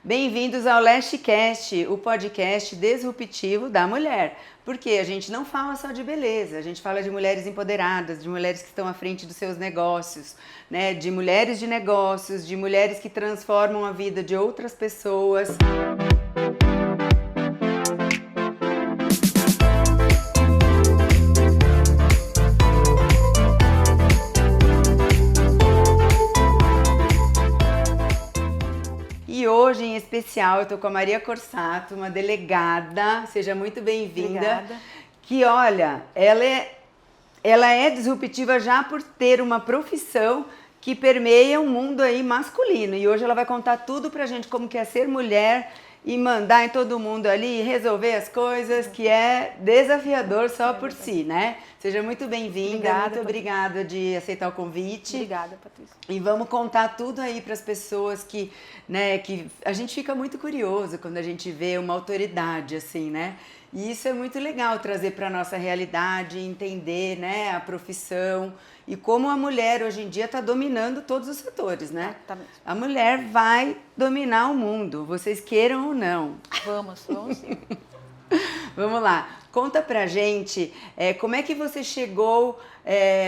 Bem-vindos ao LashCast, o podcast disruptivo da mulher. Porque a gente não fala só de beleza, a gente fala de mulheres empoderadas, de mulheres que estão à frente dos seus negócios, né? De mulheres de negócios, de mulheres que transformam a vida de outras pessoas. E hoje, em especial, eu estou com a Maria Corsato, uma delegada, seja muito bem-vinda. Obrigada. Que, olha, ela é disruptiva já por ter uma profissão que permeia um mundo aí masculino. E hoje ela vai contar tudo pra gente, como que é ser mulher e mandar em todo mundo ali, resolver as coisas, que é desafiador só por si, né? Seja muito bem-vinda, muito obrigada de aceitar o convite. Obrigada, Patrícia. E vamos contar tudo aí para as pessoas que, né, que a gente fica muito curioso quando a gente vê uma autoridade assim, né? E isso é muito legal trazer para a nossa realidade, entender, né, a profissão e como a mulher hoje em dia está dominando todos os setores, né? Tá mesmo. A mulher vai dominar o mundo, vocês queiram ou não. Vamos sim. Vamos lá, conta pra gente como é que você chegou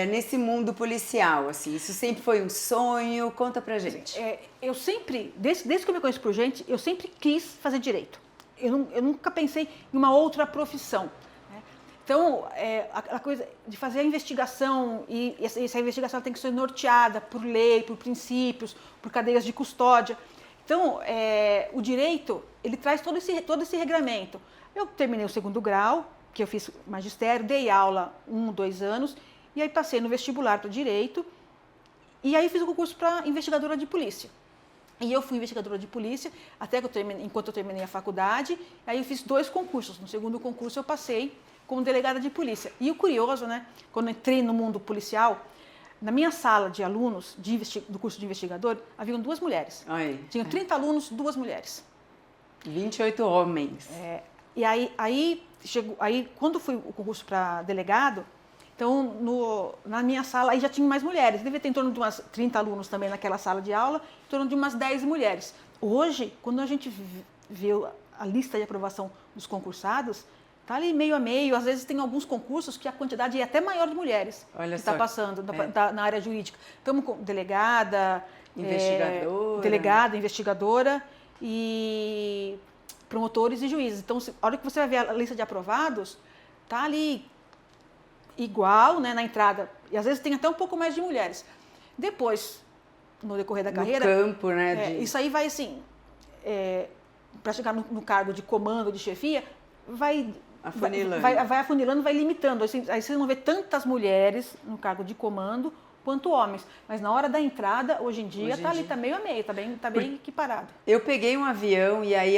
nesse mundo policial, assim, isso sempre foi um sonho? Conta pra gente. Eu sempre, desde que eu me conheço por gente, eu sempre quis fazer direito. Eu nunca pensei em uma outra profissão. Né? Então, a coisa de fazer a investigação, e essa investigação tem que ser norteada por lei, por princípios, por cadeias de custódia. Então, o direito, ele traz todo esse regramento. Eu terminei o segundo grau, que eu fiz magistério, dei aula 2 anos, e aí passei no vestibular para direito, e aí fiz o concurso para investigadora de polícia. E eu fui investigadora de polícia, até que enquanto eu terminei a faculdade, aí eu fiz 2 concursos. No segundo concurso eu passei como delegada de polícia. E o curioso, né, quando eu entrei no mundo policial, na minha sala de alunos do curso de investigador, haviam 2 mulheres. Oi. Tinha 30 alunos, 2 mulheres. 28 homens. E aí quando fui o concurso para delegado, então na minha sala aí já tinha mais mulheres. Devia ter em torno de umas 30 alunos também naquela sala de aula, em torno de umas 10 mulheres. Hoje, quando a gente vê a lista de aprovação dos concursados, tá ali meio a meio. Às vezes tem alguns concursos que a quantidade é até maior de mulheres que está passando na área jurídica. Estamos com delegada, investigadora, investigadora e promotores e juízes. Então, a hora que você vai ver a lista de aprovados, tá ali igual, né, na entrada. E às vezes tem até um pouco mais de mulheres. Depois, no decorrer da carreira... No campo, né? Isso aí vai assim... para chegar no cargo de comando, de chefia, vai afunilando, vai limitando. Aí você não vê tantas mulheres no cargo de comando quanto homens. Mas na hora da entrada, hoje em dia, ali, tá meio a meio, tá bem equiparado. Eu peguei um avião e aí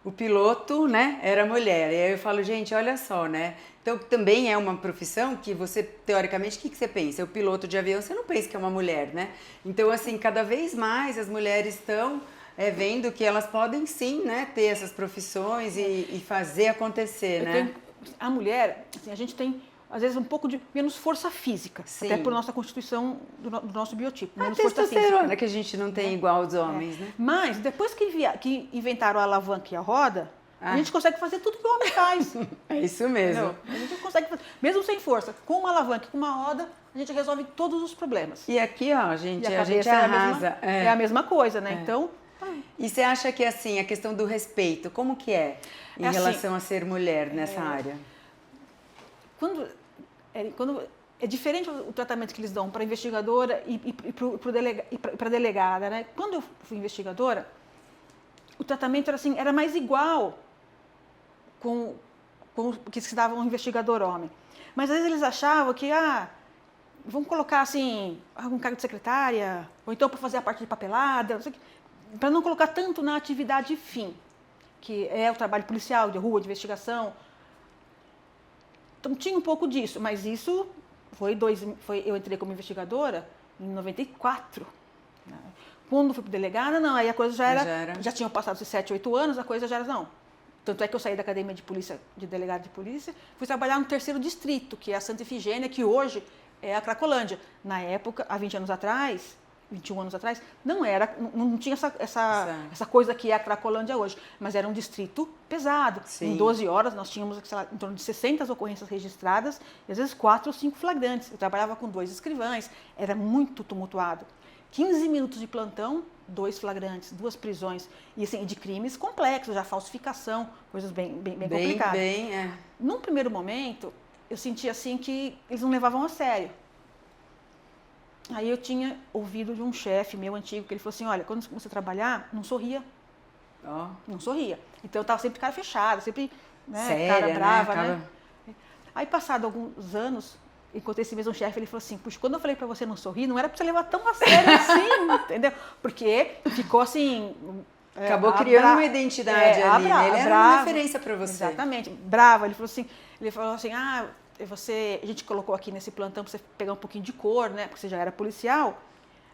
o piloto, né, era mulher. E aí eu falo, gente, olha só, né? Então também é uma profissão que você, teoricamente, o que você pensa? O piloto de avião, você não pensa que é uma mulher, né? Então, assim, cada vez mais as mulheres estão vendo que elas podem sim, né, ter essas profissões e fazer acontecer, né? A mulher, assim, a gente tem às vezes um pouco de menos força física, sim, até por nossa constituição do nosso biotipo. Menos força física, que a gente não tem igual aos homens, né? Mas depois que inventaram a alavanca e a roda, a gente consegue fazer tudo que o homem faz. É isso mesmo. Entendeu? A gente consegue fazer, mesmo sem força, com uma alavanca e com uma roda, a gente resolve todos os problemas. E aqui, ó, gente, a gente arrasa. É a mesma coisa, né? Então... E você acha que, assim, a questão do respeito, como que é em relação a ser mulher nessa área? Quando é diferente o tratamento que eles dão para investigadora e para delegada, né? Quando eu fui investigadora, o tratamento era mais igual com o que se dava um investigador homem. Mas às vezes eles achavam que, vamos colocar assim, algum cargo de secretária, ou então para fazer a parte de papelada, para não colocar tanto na atividade fim, que é o trabalho policial, de rua, de investigação. Então tinha um pouco disso, mas isso eu entrei como investigadora em 94. Quando fui delegada, não, aí a coisa já tinham passado esses 7, 8 anos, a coisa já era, não. Tanto é que eu saí da academia de polícia, de delegado de polícia, fui trabalhar no 3º distrito, que é a Santa Efigênia, que hoje é a Cracolândia. Na época, há 20 anos atrás, 21 anos atrás, não tinha essa coisa que é a Cracolândia hoje, mas era um distrito pesado. Sim. Em 12 horas nós tínhamos, sei lá, em torno de 60 ocorrências registradas, e às vezes 4 ou 5 flagrantes. Eu trabalhava com 2 escrivães, era muito tumultuado. 15 minutos de plantão, 2 flagrantes, 2 prisões, e assim, de crimes complexos, já falsificação, coisas bem complicadas. Num primeiro momento, eu sentia assim que eles não levavam a sério. Aí eu tinha ouvido de um chefe meu antigo, que ele falou assim, olha, quando você trabalhar, não sorria. Não sorria. Então eu estava sempre cara fechada, sempre, né, séria, cara brava, né? Aí passado alguns anos, encontrei esse mesmo chefe, ele falou assim, puxa, quando eu falei para você não sorrir, não era para você levar tão a sério assim, entendeu? Porque ficou assim... Acabou criando uma identidade ali, né? Ele era uma referência para você. Exatamente, brava. Ele falou assim, a gente colocou aqui nesse plantão para você pegar um pouquinho de cor, né? Porque você já era policial,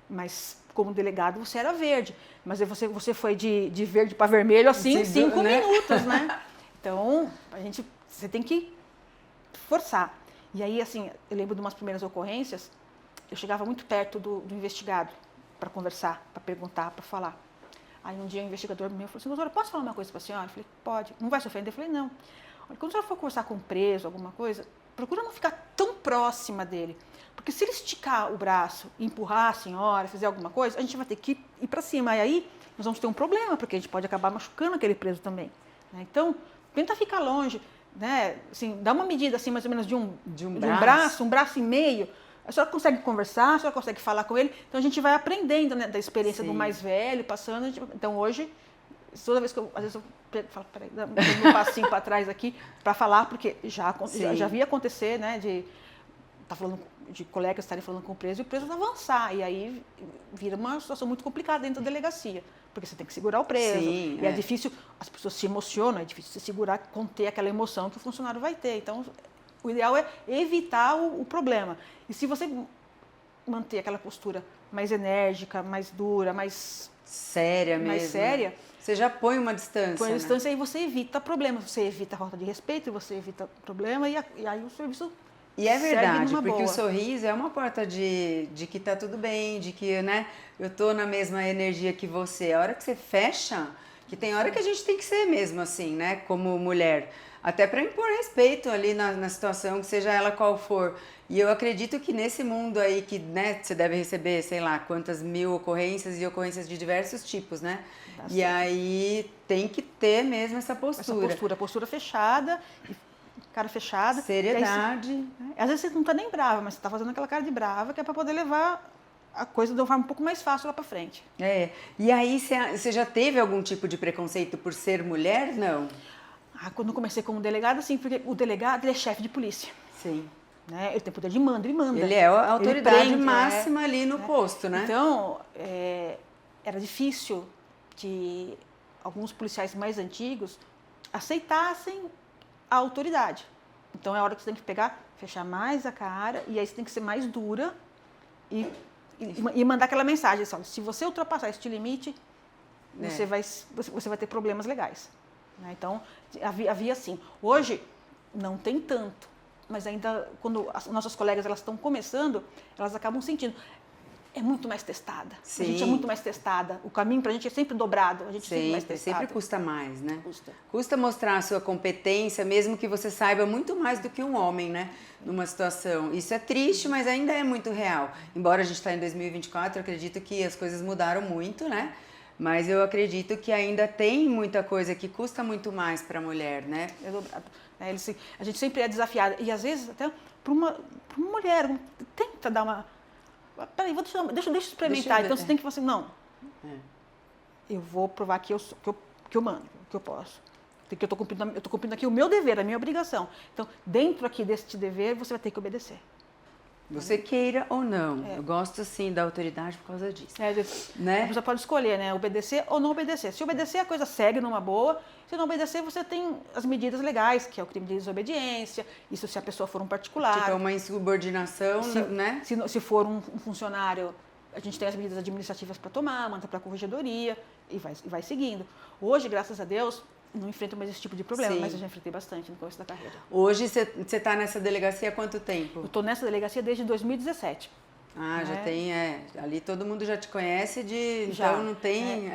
mas como delegado você era verde. Mas você foi de verde para vermelho assim em 5 minutos, né? Então, você tem que forçar. E aí, assim, eu lembro de umas primeiras ocorrências, eu chegava muito perto do investigado para conversar, para perguntar, para falar. Aí um dia o investigador meu falou assim, doutora, posso falar uma coisa para a senhora? Eu falei, pode. Não vai se ofender? Eu falei, não. Quando a senhora for conversar com um preso, alguma coisa, procura não ficar tão próxima dele. Porque se ele esticar o braço, empurrar a senhora, fizer alguma coisa, a gente vai ter que ir para cima. E aí nós vamos ter um problema, porque a gente pode acabar machucando aquele preso também. Né? Então, tenta ficar longe, né? Assim, dá uma medida assim, mais ou menos de um braço, um braço e meio. A senhora consegue conversar, a senhora consegue falar com ele. Então a gente vai aprendendo, né, da experiência do mais velho, passando. Então hoje, toda vez que às vezes eu falo, peraí, dá um passinho para trás aqui para falar, porque já vi acontecer, né, de colegas estarem falando com o preso e o preso não avançar. E aí vira uma situação muito complicada dentro da delegacia, porque você tem que segurar o preso. E é difícil, as pessoas se emocionam, é difícil você segurar, conter aquela emoção que o funcionário vai ter. Então, o ideal é evitar o problema. E se você manter aquela postura mais enérgica, mais dura, mais séria mesmo, você já põe uma distância. Põe a distância e você evita problemas, você evita a falta de respeito, você evita problema e aí o serviço E é verdade, porque boa. O sorriso é uma porta de que tá tudo bem, de que, né, eu tô na mesma energia que você. A hora que você fecha, que tem hora que a gente tem que ser mesmo assim, né, como mulher. Até para impor respeito ali na situação, que seja ela qual for. E eu acredito que nesse mundo aí que, né, você deve receber, sei lá, quantas mil ocorrências e ocorrências de diversos tipos, né? E aí tem que ter mesmo essa postura. Postura fechada, cara fechada. Seriedade. Às vezes você não está nem brava, mas você está fazendo aquela cara de brava que é para poder levar a coisa de uma forma um pouco mais fácil lá para frente. E aí você já teve algum tipo de preconceito por ser mulher? Não? Quando eu comecei como delegado, sim, porque o delegado ele é chefe de polícia. Sim. Né? Ele tem poder de mando, ele manda. Ele é a autoridade máxima ali no posto, né? Então, era difícil que alguns policiais mais antigos aceitassem a autoridade. Então, é a hora que você tem que pegar, fechar mais a cara, e aí você tem que ser mais dura e mandar aquela mensagem, assim, se você ultrapassar este limite, você vai ter problemas legais. Então, havia assim. Hoje, não tem tanto, mas ainda, quando as nossas colegas elas estão começando, elas acabam sentindo. É muito mais testada. Sim. A gente é muito mais testada. O caminho para a gente é sempre dobrado. A gente é sempre mais testada. Sempre custa mais, né? Custa mostrar a sua competência, mesmo que você saiba muito mais do que um homem, né? Numa situação. Isso é triste, mas ainda é muito real. Embora a gente está em 2024, eu acredito que as coisas mudaram muito, né? Mas eu acredito que ainda tem muita coisa que custa muito mais para a mulher, né? É dobrado. A gente sempre é desafiada. E às vezes, até para uma mulher, tenta dar uma... Peraí, deixa eu experimentar. Então você tem que falar assim, não. Eu vou provar que eu mando, que eu posso. Que eu estou cumprindo aqui o meu dever, a minha obrigação. Então, dentro aqui deste dever, você vai ter que obedecer. Você queira ou não. Eu gosto, sim, da autoridade por causa disso. Né? A pessoa pode escolher, né? Obedecer ou não obedecer. Se obedecer, a coisa segue numa boa. Se não obedecer, você tem as medidas legais, que é o crime de desobediência. Isso se a pessoa for um particular. Tipo, uma insubordinação, né? Se for um funcionário, a gente tem as medidas administrativas para tomar, manda para a corregedoria e vai seguindo. Hoje, graças a Deus, não enfrento mais esse tipo de problema, mas eu já enfrentei bastante no começo da carreira. Hoje você está nessa delegacia há quanto tempo? Eu estou nessa delegacia desde 2017. Ah, já né? tem, ali todo mundo já te conhece, Já, então não tem...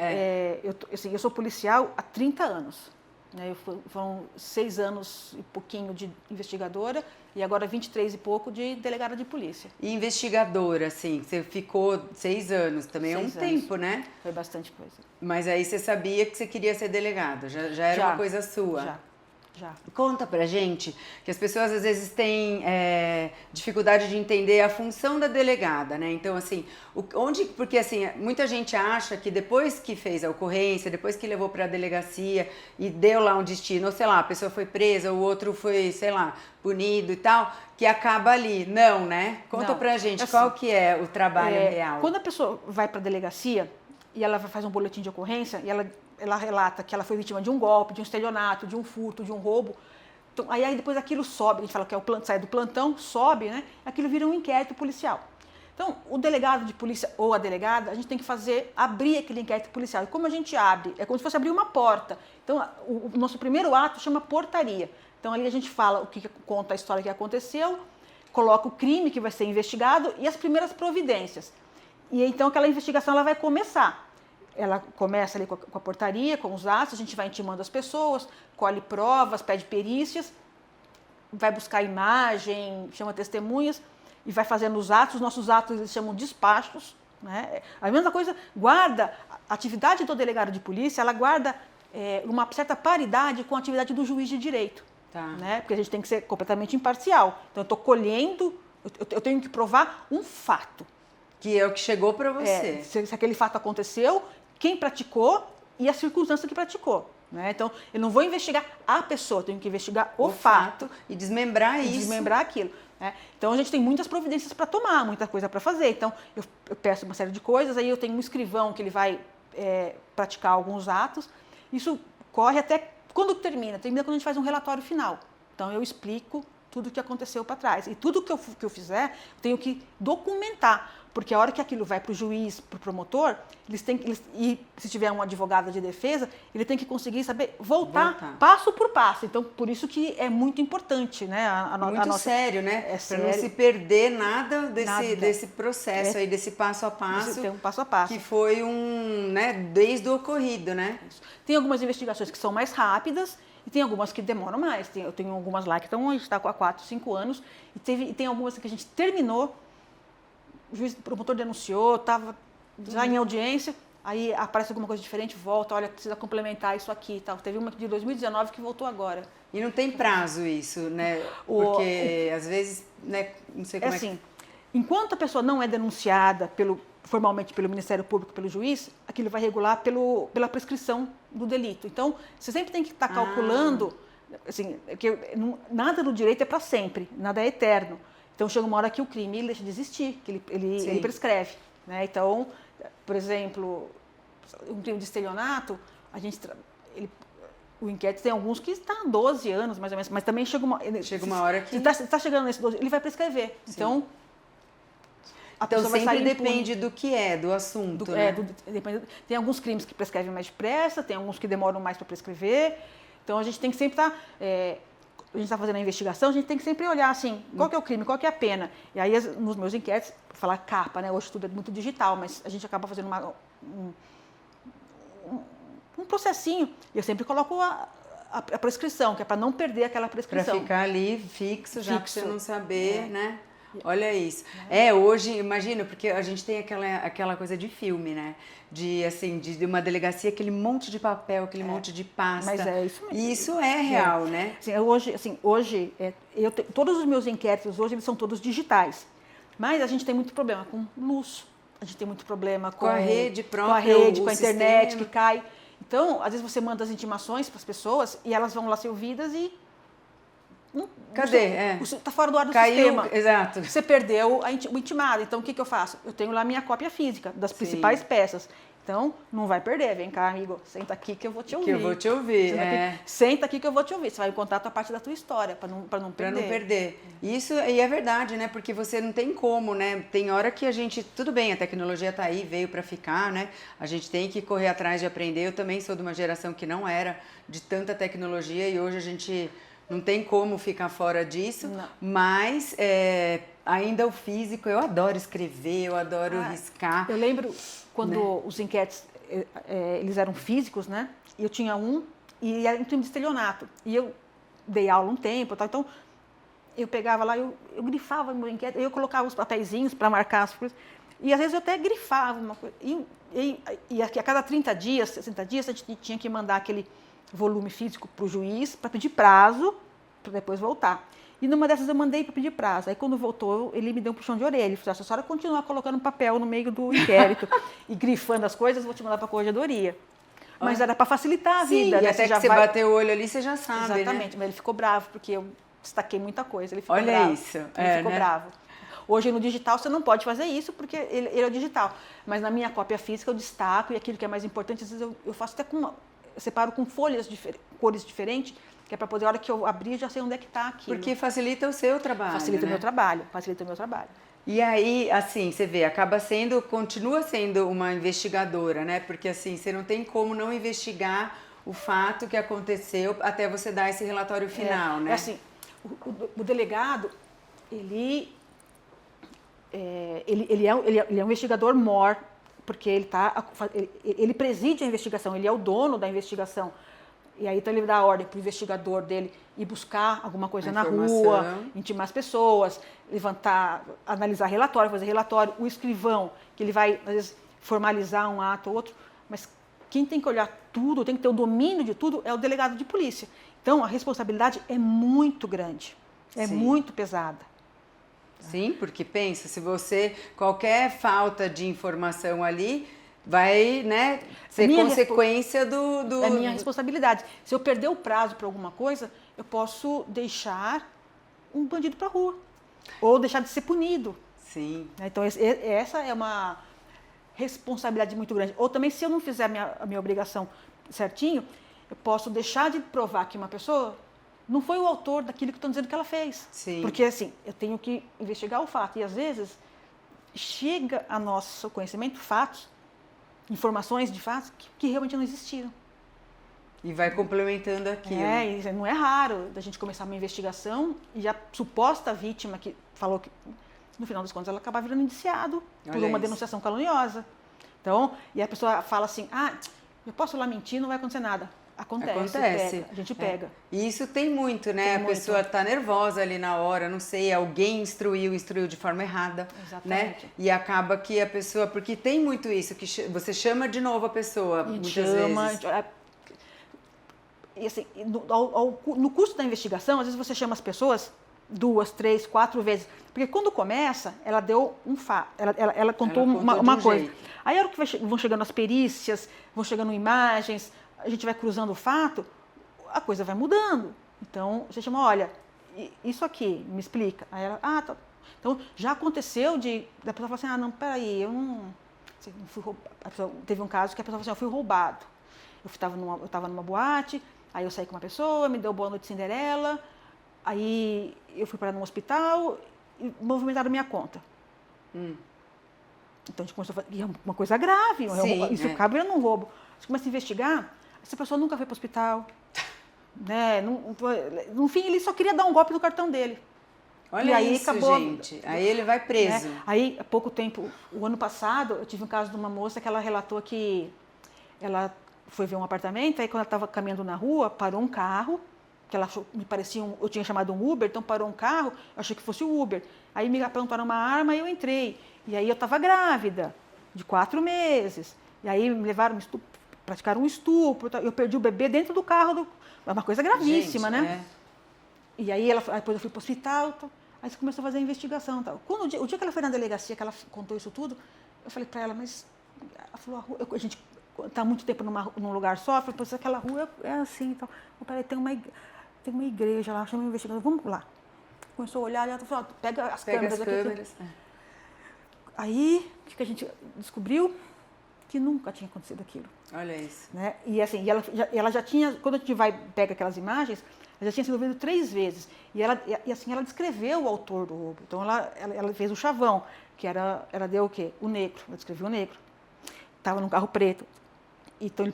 eu sou policial há 30 anos. Né? Foram 6 anos e pouquinho de investigadora e agora 23 e pouco de delegada de polícia. E investigadora, assim, você ficou 6 anos, também é um 6 anos. tempo, né? Foi bastante coisa. Mas aí você sabia que você queria ser delegado, já era uma coisa sua. Já. Conta pra gente que as pessoas às vezes têm dificuldade de entender a função da delegada, né? Então, assim, porque assim, muita gente acha que depois que fez a ocorrência, depois que levou pra delegacia e deu lá um destino, ou sei lá, a pessoa foi presa, o outro foi, sei lá, punido e tal, que acaba ali. Não, né? Conta pra gente, assim, qual que é o trabalho real? Quando a pessoa vai pra delegacia e ela faz um boletim de ocorrência e ela relata que ela foi vítima de um golpe, de um estelionato, de um furto, de um roubo. Então, aí depois aquilo sobe, a gente fala que sai do plantão, sobe, né? Aquilo vira um inquérito policial. Então, o delegado de polícia ou a delegada, a gente tem que abrir aquele inquérito policial. E como a gente abre? É como se fosse abrir uma porta. Então, o nosso primeiro ato chama portaria. Então, ali a gente fala conta a história que aconteceu, coloca o crime que vai ser investigado e as primeiras providências. E então aquela investigação ela vai começar. Ela começa ali com a portaria, com os atos, a gente vai intimando as pessoas, colhe provas, pede perícias, vai buscar imagem, chama testemunhas e vai fazendo os atos. Os nossos atos eles chamam despachos, né? A mesma coisa, guarda, a atividade do delegado de polícia, ela guarda uma certa paridade com a atividade do juiz de direito. Tá. Né? Porque a gente tem que ser completamente imparcial. Então eu estou colhendo, eu tenho que provar um fato. Que é o que chegou para você. Se aquele fato aconteceu, quem praticou e a circunstância que praticou. Né? Então, eu não vou investigar a pessoa, eu tenho que investigar o fato. E desmembrar isso. Desmembrar aquilo. Né? Então, a gente tem muitas providências para tomar, muita coisa para fazer. Então, eu peço uma série de coisas, aí eu tenho um escrivão que ele vai praticar alguns atos. Isso corre até quando termina quando a gente faz um relatório final. Então, eu explico tudo o que aconteceu para trás. E tudo que eu fizer, eu tenho que documentar. Porque a hora que aquilo vai para o juiz, para o promotor, e se tiver um advogado de defesa, ele tem que conseguir saber voltar passo por passo. Então, por isso que é muito importante, né? Muito sério, né? É para não se perder nada desse processo aí, desse passo a passo. Tem um passo a passo. Que foi desde o ocorrido, né? Isso. Tem algumas investigações que são mais rápidas e tem algumas que demoram mais. Eu tenho algumas lá que a gente está há 4, 5 anos e tem algumas que a gente terminou. O juiz, o promotor denunciou, estava já em audiência, aí aparece alguma coisa diferente, volta, olha, precisa complementar isso aqui e tal. Teve uma de 2019 que voltou agora. E não tem prazo isso, né? Porque às vezes, né, não sei como é assim, enquanto a pessoa não é denunciada formalmente pelo Ministério Público, pelo juiz, aquilo vai regular pela prescrição do delito. Então, você sempre tem que estar calculando, assim, que nada no direito é para sempre, nada é eterno. Então, chega uma hora que o crime ele deixa de existir, que ele prescreve. Né? Então, por exemplo, um crime de estelionato, o inquérito tem alguns que estão há 12 anos, mais ou menos, mas também chega uma hora que... Se está chegando nesse 12, ele vai prescrever. Sim. Então, sempre depende do que do assunto, né? Tem alguns crimes que prescrevem mais depressa, tem alguns que demoram mais para prescrever. Então, a gente tem que sempre estar... a gente está fazendo a investigação, a gente tem que sempre olhar assim, qual que é o crime, qual que é a pena. E aí, nos meus inquéritos, falar capa, né? Hoje tudo é muito digital, mas a gente acaba fazendo um processinho. E eu sempre coloco a prescrição, que é para não perder aquela prescrição. Para ficar ali fixo, já para você não saber, né? Olha isso. Hoje, imagina, porque a gente tem aquela coisa de filme, né? De uma delegacia, aquele monte de papel, aquele monte de pasta. Mas é isso mesmo. E isso é real, né? Hoje todos os meus inquéritos, hoje, eles são todos digitais. Mas a gente tem muito problema com luz, a gente tem muito problema com a rede própria, com a internet que cai. Então, às vezes você manda as intimações para as pessoas e elas vão lá ser ouvidas e... Cadê? Está fora do ar do Caiu, sistema. Exato. Você perdeu o intimado. Então, o que eu faço? Eu tenho lá minha cópia física das principais peças. Então, não vai perder. Vem cá, amigo. Senta aqui que eu vou te ouvir. Que eu vou te ouvir, Senta aqui que eu vou te ouvir. Você vai contar a tua parte da tua história, para não perder. Para não perder. Isso e é verdade, né? Porque você não tem como, né? Tem hora que a gente... Tudo bem, a tecnologia está aí, veio para ficar, né? A gente tem que correr atrás de aprender. Eu também sou de uma geração que não era de tanta tecnologia e hoje a gente... Não tem como ficar fora disso, mas ainda o físico, eu adoro escrever, eu adoro riscar. Eu lembro quando os enquetes, eles eram físicos, né? E eu tinha um, e era um time de estelionato. E eu dei aula um tempo, tal, então eu pegava lá, eu grifava meu enquete, eu colocava os papeizinhos para marcar as coisas, e às vezes eu até grifava uma coisa. E a cada 30 dias, 60 dias, a gente tinha que mandar aquele volume físico para o juiz para pedir prazo, para depois voltar. E numa dessas eu mandei para pedir prazo. Aí quando voltou, ele me deu um puxão de orelha. Ele falou: se a senhora continuar colocando papel no meio do inquérito e grifando as coisas, vou te mandar para a corregedoria. Mas era para facilitar a vida. E né? até que você bater o olho ali, você já sabe, Exatamente, né? Mas ele ficou bravo, porque eu destaquei muita coisa. Ele ficou Olha bravo. isso. Ele ficou bravo. Hoje no digital você não pode fazer isso, porque ele é o digital. Mas na minha cópia física eu destaco, e aquilo que é mais importante, às vezes eu faço até eu separo com folhas cores diferentes, que é para poder, a hora que eu abrir, já sei onde é que está aquilo. Porque facilita o seu trabalho, Facilita né? o meu trabalho, facilita o meu trabalho. E aí, assim, você vê, continua sendo uma investigadora, né? Porque assim, você não tem como não investigar o fato que aconteceu até você dar esse relatório final, né? É assim, o delegado, ele é um investigador mor, porque ele preside a investigação, ele é o dono da investigação. E aí então ele dá a ordem para o investigador dele ir buscar alguma coisa na rua, intimar as pessoas, analisar relatório, fazer relatório, o escrivão, que ele vai, às vezes, formalizar um ato ou outro, mas quem tem que olhar tudo, tem que ter o domínio de tudo, é o delegado de polícia. Então a responsabilidade é muito grande, é muito pesada. Sim, porque pensa, se qualquer falta de informação ali, vai, né, ser consequência É minha responsabilidade. Se eu perder o prazo para alguma coisa, eu posso deixar um bandido para a rua. Ou deixar de ser punido. Sim. Então, essa é uma responsabilidade muito grande. Ou também, se eu não fizer a minha obrigação certinho, eu posso deixar de provar que uma pessoa não foi o autor daquilo que estão dizendo que ela fez. Sim. Porque, assim, eu tenho que investigar o fato. E, às vezes, chega a nosso conhecimento fatos, informações de fatos que realmente não existiram. E vai complementando aquilo. E não é raro da gente começar uma investigação e a suposta vítima que falou que, no final das contas, ela acaba virando indiciado por uma denunciação caluniosa. Então, e a pessoa fala assim: eu posso lá mentir, não vai acontecer nada. Acontece. A gente pega. E isso tem muito, né? Pessoa está nervosa ali na hora, não sei, alguém instruiu de forma errada. Exatamente. Né? E acaba que a pessoa, porque tem muito isso, que você chama de novo a pessoa, muitas vezes. E assim, no curso da investigação, às vezes você chama as pessoas 2, 3, 4 vezes. Porque quando começa, ela deu ela contou uma coisa. Aí, a hora que vão chegando as perícias, vão chegando imagens, a gente vai cruzando o fato, a coisa vai mudando. Então, você chama: olha, isso aqui, me explica. Aí ela: tá. Então, já aconteceu da pessoa falar assim: não, peraí, eu não fui roubado. Teve um caso que a pessoa falou assim: eu fui roubado. Eu estava numa boate, aí eu saí com uma pessoa, me deu boa noite Cinderela, aí eu fui parar num hospital e movimentaram minha conta. Então, a gente começou a fazer, e é uma coisa grave, isso acaba num roubo. A gente começa a investigar, essa pessoa nunca foi para o hospital. Né? No fim, ele só queria dar um golpe no cartão dele. Olha, e aí isso, acabou, gente. Aí ele vai preso. Né? Aí, há pouco tempo, o ano passado, eu tive um caso de uma moça que ela relatou que ela foi ver um apartamento, aí quando ela estava caminhando na rua, parou um carro, que ela achou, me parecia, eu tinha chamado um Uber, então parou um carro, eu achei que fosse o Uber. Aí me apontaram uma arma e eu entrei. E aí eu estava grávida, de 4 meses. E aí me levaram, praticaram um estupro, eu perdi o bebê dentro do carro, é uma coisa gravíssima, gente, né? E aí depois eu fui para o hospital, tal. Aí você começou a fazer a investigação. Tal. O dia que ela foi na delegacia, que ela contou isso tudo, eu falei para ela: mas ela falou, a gente está há muito tempo num lugar só, eu falei: pois aquela rua é assim, então, peraí, tem uma igreja lá, chama o investigador, vamos lá. Começou a olhar, ela falou: pega as câmeras aqui. Aí, o que a gente descobriu? Que nunca tinha acontecido aquilo. Olha isso. Né? E assim, ela já tinha, quando a gente pega aquelas imagens, ela já tinha sido vista 3 vezes. E assim, ela descreveu o autor do roubo. Então, ela fez o chavão, que ela deu o quê? O negro. Ela descreveu o negro. Estava num carro preto. Então,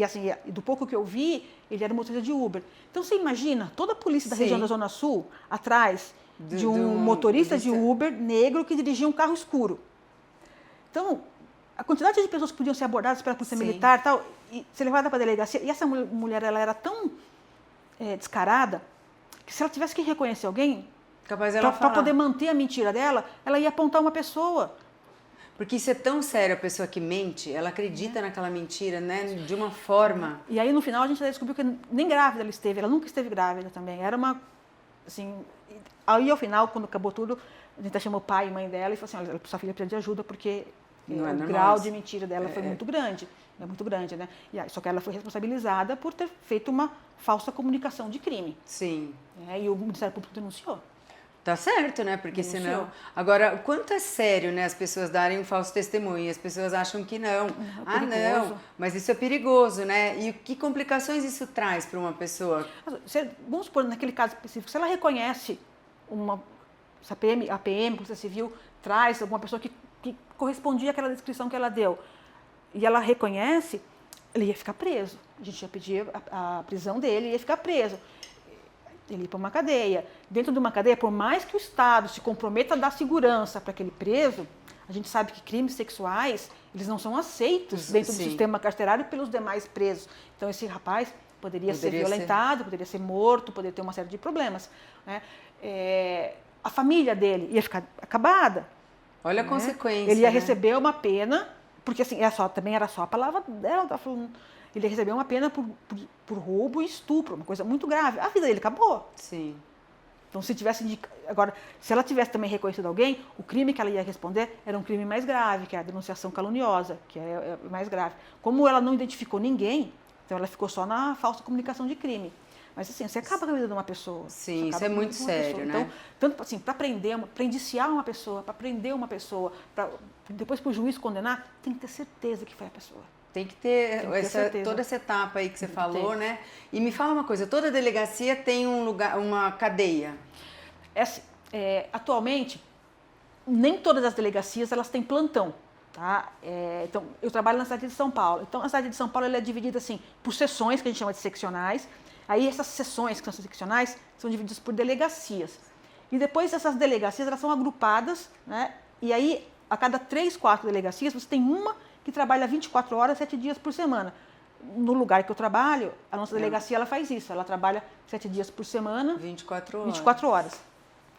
assim, do pouco que eu vi, ele era motorista de Uber. Então, você imagina, toda a polícia da região da Zona Sul, atrás, de um motorista de Uber negro que dirigia um carro escuro. Então, a quantidade de pessoas que podiam ser abordadas pela polícia militar tal, e ser levada para a delegacia, e essa mulher ela era tão descarada que se ela tivesse que reconhecer alguém, para poder manter a mentira dela, ela ia apontar uma pessoa. Porque isso é tão sério, a pessoa que mente, ela acredita naquela mentira, né, de uma forma. E aí, no final, a gente descobriu que nem grávida ela esteve, ela nunca esteve grávida também. Era uma, assim... Aí, ao final, quando acabou tudo, a gente chamou o pai e mãe dela e falou assim, olha, sua filha precisa de ajuda porque o grau de mentira dela foi muito grande. É muito grande, né? E aí, só que ela foi responsabilizada por ter feito uma falsa comunicação de crime. Sim. E o Ministério Público denunciou. Tá certo, né? Porque senão... Agora, o quanto é sério, né? As pessoas darem um falso testemunho. As pessoas acham que não. Não. Mas isso é perigoso, né? E que complicações isso traz para uma pessoa? Vamos supor, naquele caso específico, se ela reconhece se a PM, Polícia Civil, traz alguma pessoa que correspondia àquela descrição que ela deu, e ela reconhece, ele ia ficar preso. A gente ia pedir a prisão dele e ia ficar preso. Ele ir para uma cadeia. Dentro de uma cadeia, por mais que o Estado se comprometa a dar segurança para aquele preso, a gente sabe que crimes sexuais, eles não são aceitos dentro do sistema carcerário pelos demais presos. Então, esse rapaz poderia ser violentado, poderia ser morto, poderia ter uma série de problemas. Né? A família dele ia ficar acabada. Olha a consequência. Ele ia receber uma pena, porque assim, também era só a palavra dela, tá falando. Ele recebeu uma pena por roubo e estupro, uma coisa muito grave. A vida dele acabou. Sim. Então, agora, se ela tivesse também reconhecido alguém, o crime que ela ia responder era um crime mais grave, que é a denunciação caluniosa, que é mais grave. Como ela não identificou ninguém, então ela ficou só na falsa comunicação de crime. Mas assim, você acaba com a vida de uma pessoa. Sim, isso é muito sério, né? Então, tanto assim, para indiciar uma pessoa, para prender uma pessoa, depois para o juiz condenar, tem que ter certeza que foi a pessoa. Tem que ter toda essa etapa aí que você falou, né? E me fala uma coisa, toda delegacia tem um lugar, uma cadeia? Atualmente, nem todas as delegacias elas têm plantão, tá? Então, eu trabalho na cidade de São Paulo. Então, a cidade de São Paulo ela é dividida assim por seções, que a gente chama de seccionais. Aí, essas seções, que são seccionais, são divididas por delegacias. E depois, essas delegacias elas são agrupadas, né? E aí, a cada 3, 4 delegacias, você tem uma que trabalha 24 horas, 7 dias por semana. No lugar que eu trabalho, a nossa delegacia ela faz isso. Ela trabalha 7 dias por semana. 24 horas. 24 horas.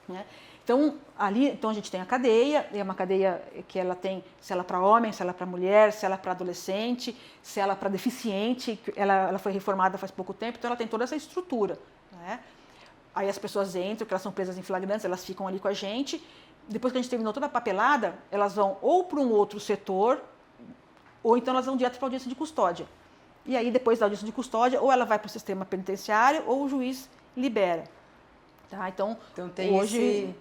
Né? Então, a gente tem a cadeia, é uma cadeia que ela tem cela para homem, cela para mulher, cela para adolescente, cela para deficiente. Ela foi reformada faz pouco tempo, então ela tem toda essa estrutura. Né? Aí as pessoas entram, que elas são presas em flagrantes, elas ficam ali com a gente. Depois que a gente terminou toda a papelada, elas vão ou para um outro setor, ou então elas vão direto para a audiência de custódia. E aí, depois da audiência de custódia, ou ela vai para o sistema penitenciário, ou o juiz libera. Tá? Então tem hoje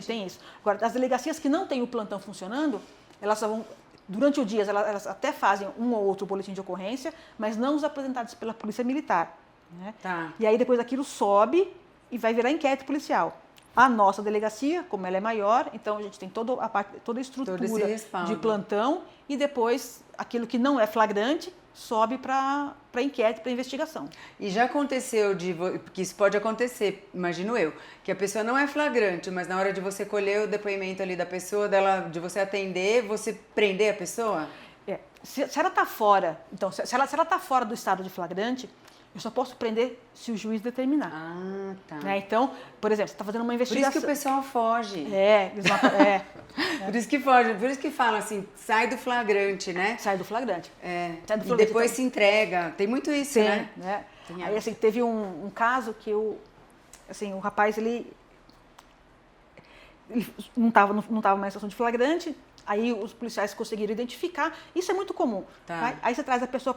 tem isso. Agora, as delegacias que não têm o plantão funcionando, elas só vão, durante o dia, elas até fazem um ou outro boletim de ocorrência, mas não os apresentados pela Polícia Militar. Né? Tá. E aí, depois daquilo, sobe e vai virar inquérito policial. A nossa delegacia, como ela é maior, então a gente tem toda a estrutura de plantão e depois aquilo que não é flagrante sobe para inquérito, para investigação. E já aconteceu porque isso pode acontecer, imagino eu, que a pessoa não é flagrante, mas na hora de você colher o depoimento ali da pessoa, de você atender, você prender a pessoa? Se ela está fora, então, se ela está fora do estado de flagrante, eu só posso prender se o juiz determinar. Ah, tá. Né? Então, por exemplo, você está fazendo uma investigação. Por isso que o pessoal foge. Por isso que foge. Por isso que falam assim, sai do flagrante, né? Sai do flagrante. Sai do flagrante. E depois se entrega. Tem muito isso, né? Aí, assim, teve um caso que o rapaz, ele não estava mais em situação de flagrante. Aí os policiais conseguiram identificar. Isso é muito comum. Tá. Aí você traz a pessoa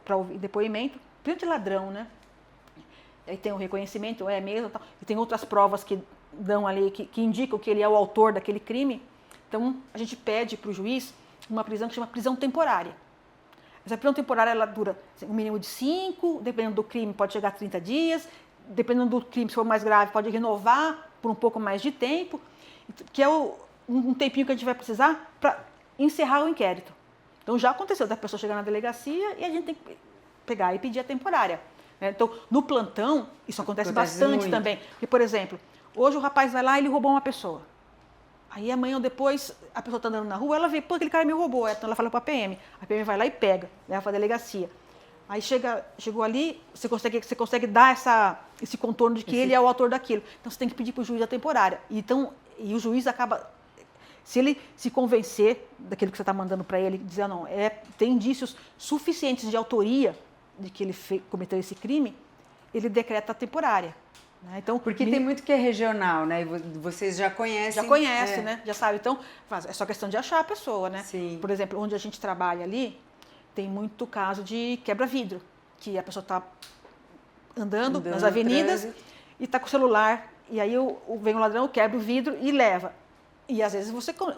para ouvir depoimento, principalmente ladrão, né? Aí tem o reconhecimento, mesmo, tal. E tem outras provas que dão ali, que indicam que ele é o autor daquele crime. Então, a gente pede para o juiz uma prisão que chama prisão temporária. Essa prisão temporária, ela dura um mínimo de 5, dependendo do crime, pode chegar a 30 dias. Dependendo do crime, se for mais grave, pode renovar por um pouco mais de tempo, que é um tempinho que a gente vai precisar para encerrar o inquérito. Então, já aconteceu da pessoa chegar na delegacia e a gente tem que pegar e pedir a temporária. Então, no plantão, isso acontece bastante também. Porque, por exemplo, Hoje o rapaz vai lá e ele roubou uma pessoa. Aí amanhã ou depois, a pessoa está andando na rua, ela vê, pô, aquele cara me roubou. Então ela fala para a PM. A PM vai lá e pega, leva para a delegacia. Aí chegou ali, você consegue dar esse contorno de que ele é o autor daquilo. Então você tem que pedir para o juiz a temporária. E o juiz acaba, se ele se convencer daquilo que você está mandando para ele, dizer, não, tem indícios suficientes de autoria de que ele cometeu esse crime, ele decreta a temporária. Né? Então, porque tem muito que é regional, né? E vocês já conhecem. Já conhecem, né? Já sabe. Então, é só questão de achar a pessoa, né? Sim. Por exemplo, onde a gente trabalha ali, tem muito caso de quebra-vidro, que a pessoa está andando nas avenidas e está com o celular, e aí vem o ladrão, quebra o vidro e leva. E às vezes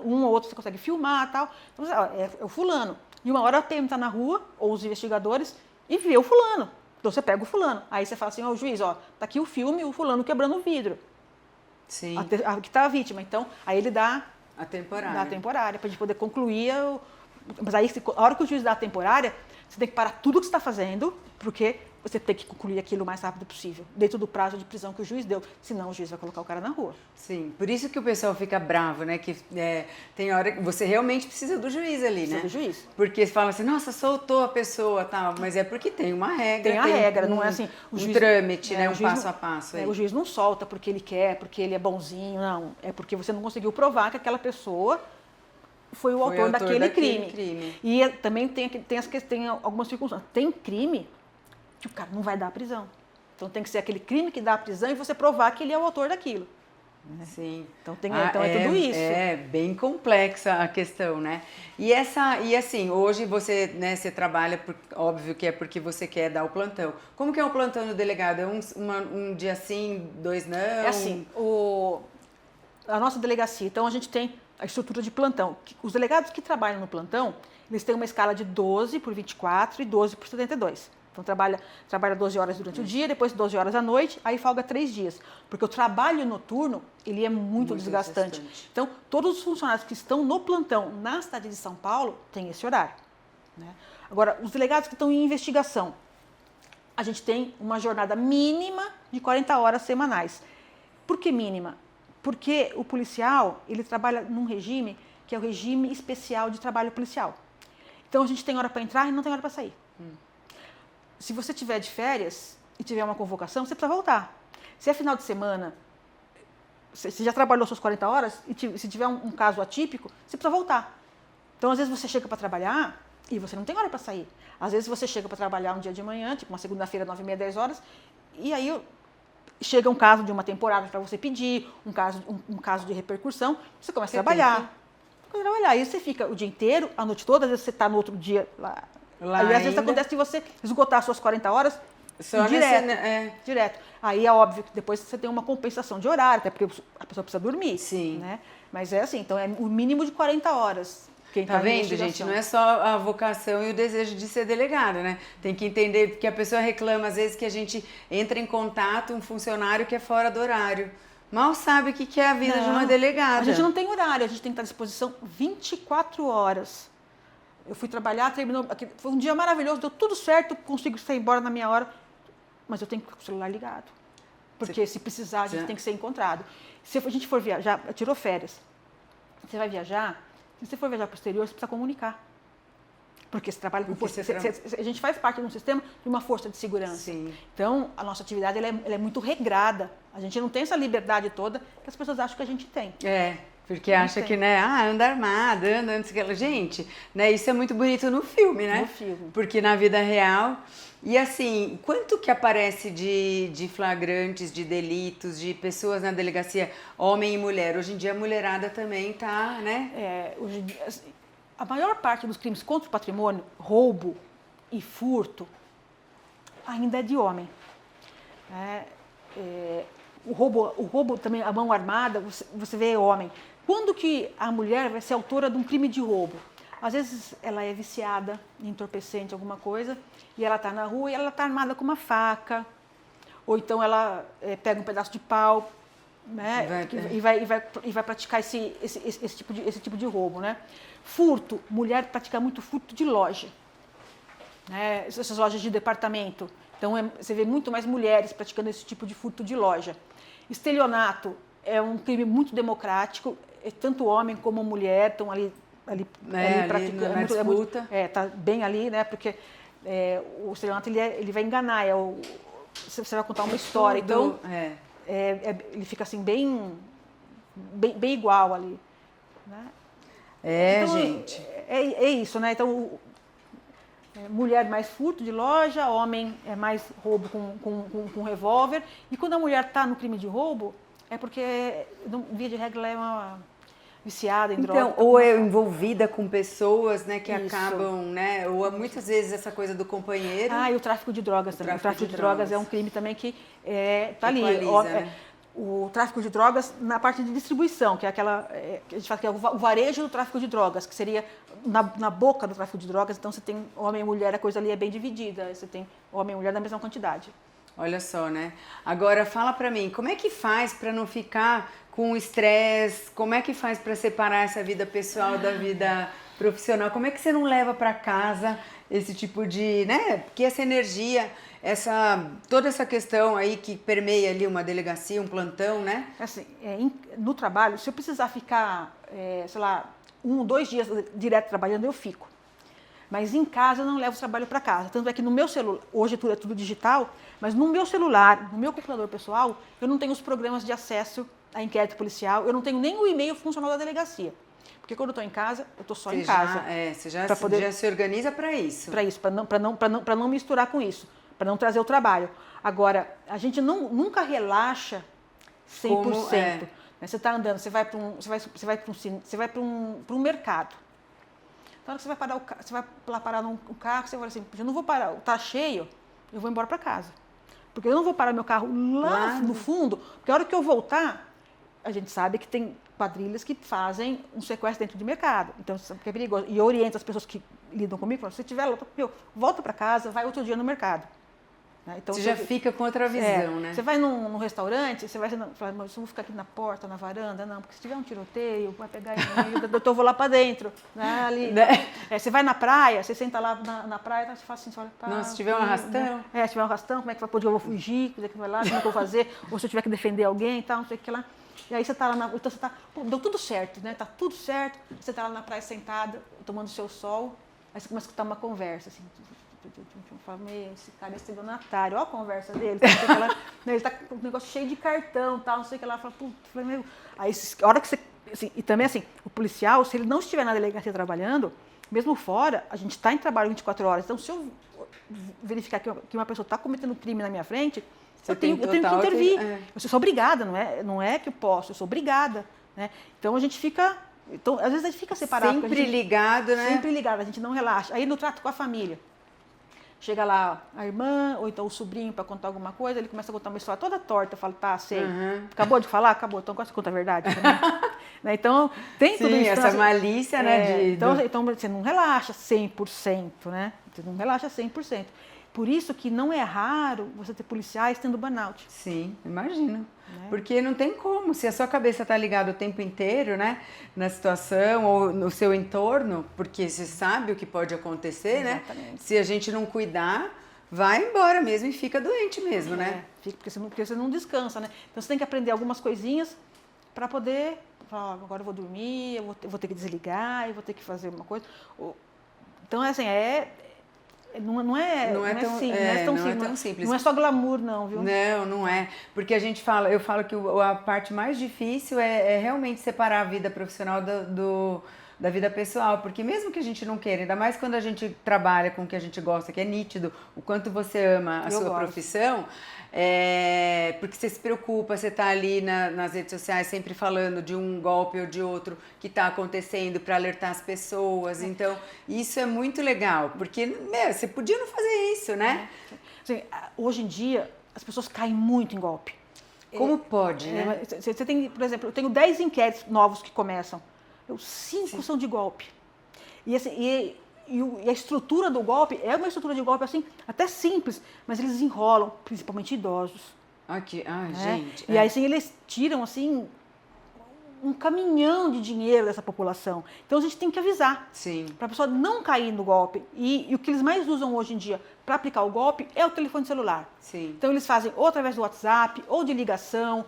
um ou outro você consegue filmar e tal. Então, é o fulano. E uma hora a PM está na rua, ou os investigadores, e vê o fulano. Então você pega o fulano. Aí você fala assim, ó, juiz, ó, tá aqui o filme, o fulano quebrando o vidro. Sim. Que tá a vítima. Então, aí ele dá a temporária. Dá a temporária, para a gente poder concluir. Mas aí, a hora que o juiz dá a temporária, você tem que parar tudo o que você está fazendo, porque você tem que concluir aquilo o mais rápido possível, dentro do prazo de prisão que o juiz deu. Senão, o juiz vai colocar o cara na rua. Sim, por isso que o pessoal fica bravo, né? Que tem hora que você realmente precisa do juiz ali, né? Precisa do juiz. Porque você fala assim, nossa, soltou a pessoa, tal. Mas é porque tem uma regra. Tem a regra, não é assim... Um trâmite, né? Um passo a passo. O juiz não solta porque ele quer, porque ele é bonzinho, não. É porque você não conseguiu provar que aquela pessoa foi o autor daquele crime. E também tem algumas circunstâncias. Tem crime que o cara não vai dar a prisão. Então tem que ser aquele crime que dá a prisão e você provar que ele é o autor daquilo. Sim. Então, é tudo isso. É bem complexa a questão, né? E assim, hoje você trabalha, óbvio que é porque você quer dar o plantão. Como que é o plantão no delegado? É um dia sim, 2 não? É assim, a nossa delegacia, então a gente tem a estrutura de plantão. Os delegados que trabalham no plantão, eles têm uma escala de 12 por 24 e 12 por 72. Então, trabalha 12 horas durante o dia, depois 12 horas à noite, aí folga 3 dias. Porque o trabalho noturno, ele é muito desgastante. Então, todos os funcionários que estão no plantão na cidade de São Paulo têm esse horário. Né? Agora, os delegados que estão em investigação, a gente tem uma jornada mínima de 40 horas semanais. Por que mínima? Porque o policial, ele trabalha num regime que é o regime especial de trabalho policial. Então, a gente tem hora para entrar e não tem hora para sair. Se você tiver de férias e tiver uma convocação, você precisa voltar. Se é final de semana, você já trabalhou suas 40 horas, e se tiver um caso atípico, você precisa voltar. Então, às vezes, você chega para trabalhar e você não tem hora para sair. Às vezes, você chega para trabalhar um dia de manhã, tipo uma segunda-feira, 9h30, 10 horas, e aí chega um caso de uma temporada para você pedir, um caso de repercussão, você começa a trabalhar. Aí você fica o dia inteiro, a noite toda, às vezes você está no outro dia lá. Aí, às vezes, acontece de você esgotar as suas 40 horas direto. Aí, é óbvio que depois você tem uma compensação de horário, até porque a pessoa precisa dormir. Sim. Né? Mas é assim, então é o mínimo de 40 horas. Tá vendo, gente? Não é só a vocação e o desejo de ser delegado, né? Tem que entender, porque a pessoa reclama, às vezes, que a gente entra em contato, um funcionário que é fora do horário. Mal sabe o que é a vida de uma delegada. A gente não tem horário, a gente tem que estar à disposição 24 horas. Eu fui trabalhar, terminou, foi um dia maravilhoso, deu tudo certo, consigo sair embora na minha hora, mas eu tenho que ir com o celular ligado. Porque se precisar, a gente tem que ser encontrado. Se a gente for viajar, tirou férias, você vai viajar, se você for viajar para o exterior, você precisa comunicar. Porque você trabalha com a gente faz parte de um sistema de uma força de segurança. Sim. Então, a nossa atividade ela é muito regrada. A gente não tem essa liberdade toda que as pessoas acham que a gente tem. Porque acha que, né, anda armada, anda, não sei o que. Gente, né, isso é muito bonito no filme, né? No filme. Porque na vida real... E assim, quanto que aparece de flagrantes, de delitos, de pessoas na delegacia, homem e mulher? Hoje em dia a mulherada também tá, né? Hoje em dia, a maior parte dos crimes contra o patrimônio, roubo e furto, ainda é de homem. O roubo também, a mão armada, você vê homem. Quando que a mulher vai ser autora de um crime de roubo? Às vezes ela é viciada em entorpecente, alguma coisa, e ela está na rua e ela está armada com uma faca, ou então ela pega um pedaço de pau, né, e vai praticar esse tipo de roubo. Né? Furto, mulher pratica muito furto de loja, né? Essas lojas de departamento. Então você vê muito mais mulheres praticando esse tipo de furto de loja. Estelionato, é um crime muito democrático, tanto homem como mulher estão ali praticando. Tá bem ali, né? Porque o estelionato ele vai enganar, você vai contar uma história, então ele fica assim bem igual ali, né? Então, gente. É isso, né? Então, mulher mais furto de loja, homem é mais roubo com revólver. E quando a mulher está no crime de roubo, é porque, via de regra, ela é uma viciada em droga. Então, ou é envolvida com pessoas, né, que acabam, né? Ou muitas vezes essa coisa do companheiro. E o tráfico de drogas também. O tráfico de drogas é um crime também que está ali. Né? O tráfico de drogas na parte de distribuição, que é aquela que a gente fala que é o varejo do tráfico de drogas, que seria na boca do tráfico de drogas. Então você tem homem e mulher, a coisa ali é bem dividida. Você tem homem e mulher na mesma quantidade. Olha só, né? Agora fala pra mim, como é que faz pra não ficar com estresse? Como é que faz pra separar essa vida pessoal da vida profissional? Como é que você não leva pra casa esse tipo de, né? Porque essa energia, toda essa questão aí que permeia ali uma delegacia, um plantão, né? Assim, no trabalho, se eu precisar ficar, sei lá, 1 ou 2 dias direto trabalhando, eu fico. Mas em casa eu não levo o trabalho para casa. Tanto é que no meu celular, hoje é tudo digital, mas no meu celular, no meu computador pessoal, eu não tenho os programas de acesso a inquérito policial, eu não tenho nem o e-mail funcional da delegacia. Porque quando eu estou em casa, eu estou só em casa. Você já se organiza para isso. Para isso, para não misturar com isso, para não trazer o trabalho. Agora, a gente nunca relaxa 100%. Você está andando, você vai para um mercado. Na hora que você vai lá parar num carro, você fala assim, eu não vou parar, está cheio, eu vou embora para casa. Porque eu não vou parar meu carro lá no fundo, porque a hora que eu voltar, a gente sabe que tem quadrilhas que fazem um sequestro dentro de mercado. Então, é perigoso. E eu oriento as pessoas que lidam comigo, falo, se tiver lá, volta para casa, vai outro dia no mercado. Então, você já fica com outra visão, né? Você vai num restaurante, você vai falar, mas eu vou ficar aqui na porta, na varanda, não, porque se tiver um tiroteio, vai pegar eu vou lá para dentro, né? Ali. Você vai na praia, você senta lá na praia, você fala assim, você olha, não, se tiver um arrastão. Se tiver um arrastão, como é que vai poder? Eu vou fugir, como é que vai lá, como é que eu vou fazer? Ou se eu tiver que defender alguém e tal, não sei o que lá. E aí você tá lá então você tá, deu tudo certo, né? Tá tudo certo, você tá lá na praia sentada, tomando seu sol, aí você começa a escutar uma conversa, assim. Fala, esse cara é estelionatário, olha a conversa dele. Ele tá com um negócio cheio de cartão, tal, não sei o que lá. Fala, aí, a hora que você. Assim, e também, assim, o policial, se ele não estiver na delegacia trabalhando, mesmo fora, a gente está em trabalho 24 horas. Então, se eu verificar que uma pessoa está cometendo crime na minha frente, eu tenho que intervir. Eu sou obrigada, não é que eu posso, eu sou obrigada. Né? Então, a gente fica. Então, às vezes a gente fica separado. Sempre ligado, né? Sempre ligado, a gente não relaxa. Aí no trato com a família. Chega lá a irmã, ou então o sobrinho para contar alguma coisa, ele começa a contar uma história toda torta, eu falo, tá, sei. Acabou de falar? Acabou, então agora você conta a verdade. Né? Então, tem tudo isso. Essa malícia, né? Então, você não relaxa 100%, né? Você não relaxa 100%. Por isso que não é raro você ter policiais tendo burnout. Sim, imagino. Né? Porque não tem como, se a sua cabeça está ligada o tempo inteiro, né, na situação ou no seu entorno, porque você sabe o que pode acontecer, exatamente, né? Se a gente não cuidar, vai embora mesmo e fica doente mesmo, né? Porque você não descansa, né? Então você tem que aprender algumas coisinhas para poder falar, agora eu vou dormir, eu vou ter que desligar, eu vou ter que fazer uma coisa. Então, assim, não é tão simples. Não é só glamour, não, viu? Não é. Porque eu falo que a parte mais difícil é realmente separar a vida profissional da vida pessoal. Porque mesmo que a gente não queira, ainda mais quando a gente trabalha com o que a gente gosta, que é nítido, o quanto você ama a sua profissão, porque você se preocupa, você está ali nas redes sociais sempre falando de um golpe ou de outro que está acontecendo para alertar as pessoas. Então, isso é muito legal, porque você podia não fazer isso, né? Assim, hoje em dia, as pessoas caem muito em golpe. Como pode, né? Você tem, por exemplo, eu tenho 10 inquéritos novos que começam. 5 são de golpe. E assim, e a estrutura do golpe é uma estrutura de golpe assim, até simples, mas eles enrolam, principalmente idosos. Gente. E aí, assim, eles tiram, assim, um caminhão de dinheiro dessa população. Então, a gente tem que avisar. Para a pessoa não cair no golpe. E o que eles mais usam hoje em dia para aplicar o golpe é o telefone celular. Então, eles fazem ou através do WhatsApp, ou de ligação,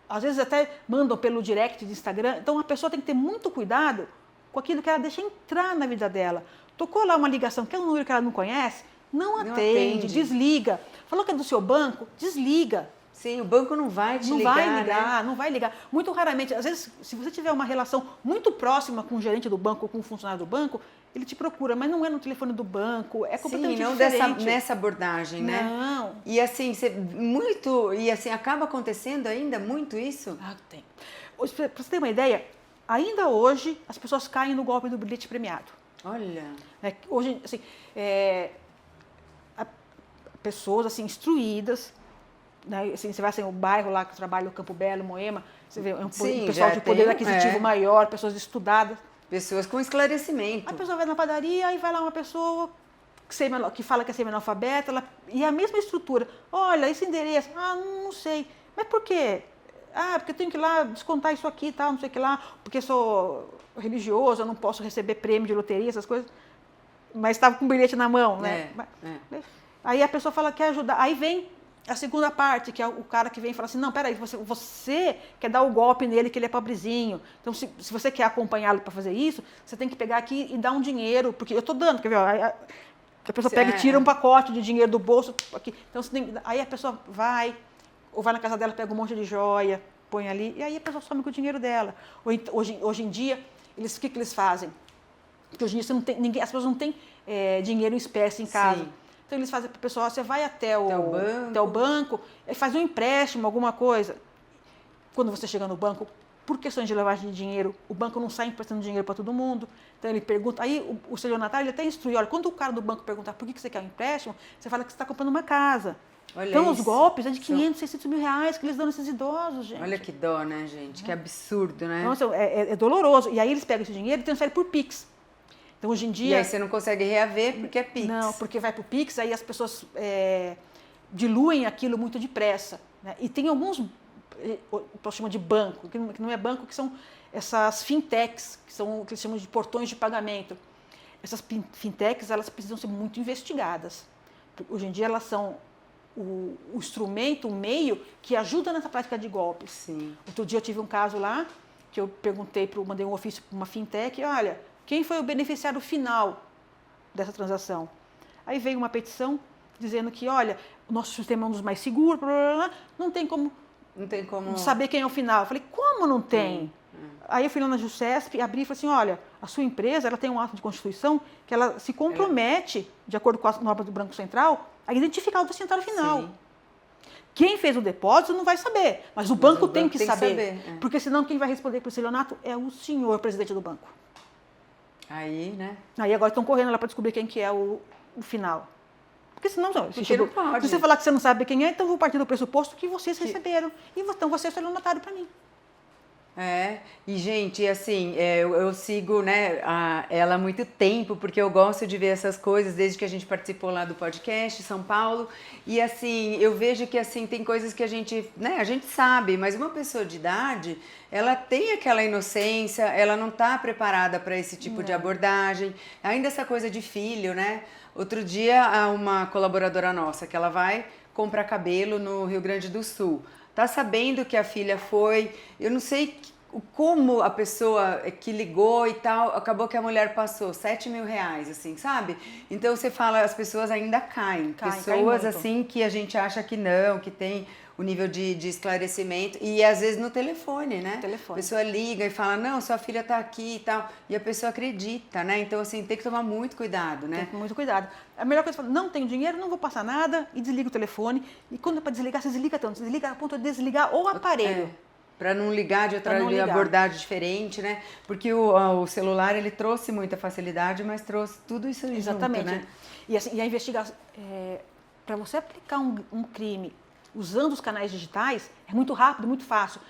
às vezes até mandam pelo direct de Instagram. Então, a pessoa tem que ter muito cuidado com aquilo que ela deixa entrar na vida dela. Tocou lá uma ligação, que é um número que ela não conhece, não atende, desliga. Falou que é do seu banco, desliga. Sim, o banco não vai te ligar, né? Não vai ligar. Muito raramente, às vezes, se você tiver uma relação muito próxima com o gerente do banco ou com o funcionário do banco, ele te procura, mas não é no telefone do banco, é completamente diferente. Nessa abordagem, né? Não. E assim, acaba acontecendo ainda muito isso? Tem. Para você ter uma ideia, ainda hoje as pessoas caem no golpe do bilhete premiado. Olha. Hoje, assim, pessoas assim, instruídas, né? Assim, você vai assim, o bairro lá que eu trabalho, no Campo Belo, Moema, você vê um pessoal de poder aquisitivo maior, pessoas estudadas. Pessoas com esclarecimento. A pessoa vai na padaria e vai lá uma pessoa que fala que é semi-analfabeta, e a mesma estrutura. Olha, esse endereço, não sei. Mas por quê? Porque eu tenho que ir lá descontar isso aqui e tal, não sei o que lá, porque sou religioso, eu não posso receber prêmio de loteria, essas coisas. Mas estava com o bilhete na mão, né? Aí a pessoa fala que quer ajudar. Aí vem a segunda parte, que é o cara que vem e fala assim, não, peraí, você quer dar o golpe nele que ele é pobrezinho. Então, se você quer acompanhá-lo para fazer isso, você tem que pegar aqui e dar um dinheiro, porque eu estou dando, quer ver? A pessoa pega e tira um pacote de dinheiro do bolso. Aqui. Então, aí a pessoa vai na casa dela, pega um monte de joia, põe ali, e aí a pessoa some com o dinheiro dela. Hoje em dia, o que eles fazem? Porque hoje em dia as pessoas não têm dinheiro em espécie em casa. Sim. Então, eles fazem para o pessoal, você vai até o banco, faz um empréstimo, alguma coisa. Quando você chega no banco, por questões de lavagem de dinheiro, o banco não sai emprestando dinheiro para todo mundo. Então, ele pergunta, aí o estelionatário, ele até instrui, olha, quando o cara do banco perguntar por que você quer um empréstimo, você fala que você está comprando uma casa. Olha então, os golpes é de 500, 600 mil reais que eles dão nesses idosos, gente. Olha que dó, né, gente? Que absurdo, né? Então, é doloroso. E aí, eles pegam esse dinheiro e transferem por Pix. Então, hoje em dia... E aí você não consegue reaver porque é Pix. Não, porque vai para o Pix, aí as pessoas diluem aquilo muito depressa. Né? E tem alguns, o pessoal chama de banco, que não é banco, que são essas fintechs, que eles chamam de portões de pagamento. Essas fintechs, elas precisam ser muito investigadas. Hoje em dia, elas são o instrumento, o meio que ajuda nessa prática de golpes. Sim. Outro dia eu tive um caso lá, que eu mandei um ofício para uma fintech, olha... Quem foi o beneficiário final dessa transação? Aí veio uma petição dizendo que, olha, o nosso sistema é um dos mais seguros, não tem como saber quem é o final. Eu falei, como não tem? Aí eu fui lá na JUSESP, abri e falei assim, olha, a sua empresa ela tem um ato de constituição que ela se compromete, de acordo com as normas do Banco Central, a identificar o destinatário final. Sim. Quem fez o depósito não vai saber, mas o banco tem que saber. Porque senão quem vai responder por estelionato é o senhor presidente do banco. Aí, né? Aí agora estão correndo lá para descobrir quem que é o final. Porque senão, se você falar que você não sabe quem é, então eu vou partir do pressuposto que vocês receberam. E então você é estelionatário para mim. E gente, assim, eu sigo, né, ela há muito tempo, porque eu gosto de ver essas coisas, desde que a gente participou lá do podcast, São Paulo, e assim, eu vejo que assim, tem coisas que a gente sabe, mas uma pessoa de idade, ela tem aquela inocência, ela não está preparada para esse tipo de abordagem, ainda essa coisa de filho, né? Outro dia, uma colaboradora nossa, que ela vai comprar cabelo no Rio Grande do Sul, tá sabendo que a filha foi, eu não sei como a pessoa que ligou e tal, acabou que a mulher passou 7 mil reais, assim, sabe? Então você fala, as pessoas ainda caem pessoas assim que a gente acha que não, que tem o nível de esclarecimento, e às vezes no telefone, né? A pessoa liga e fala, não, sua filha tá aqui e tal, e a pessoa acredita, né? Então assim, tem que tomar muito cuidado, né? Tem muito cuidado. A melhor coisa é falar, não tenho dinheiro, não vou passar nada, e desliga o telefone, e quando é para desligar, você desliga tanto, você desliga a ponto de desligar o aparelho. Para não ligar de outra abordagem diferente, né? Porque o celular, ele trouxe muita facilidade, mas trouxe tudo isso Exatamente. junto, né? E, assim, e a investigação, para você aplicar um crime usando os canais digitais, é muito rápido, muito fácil.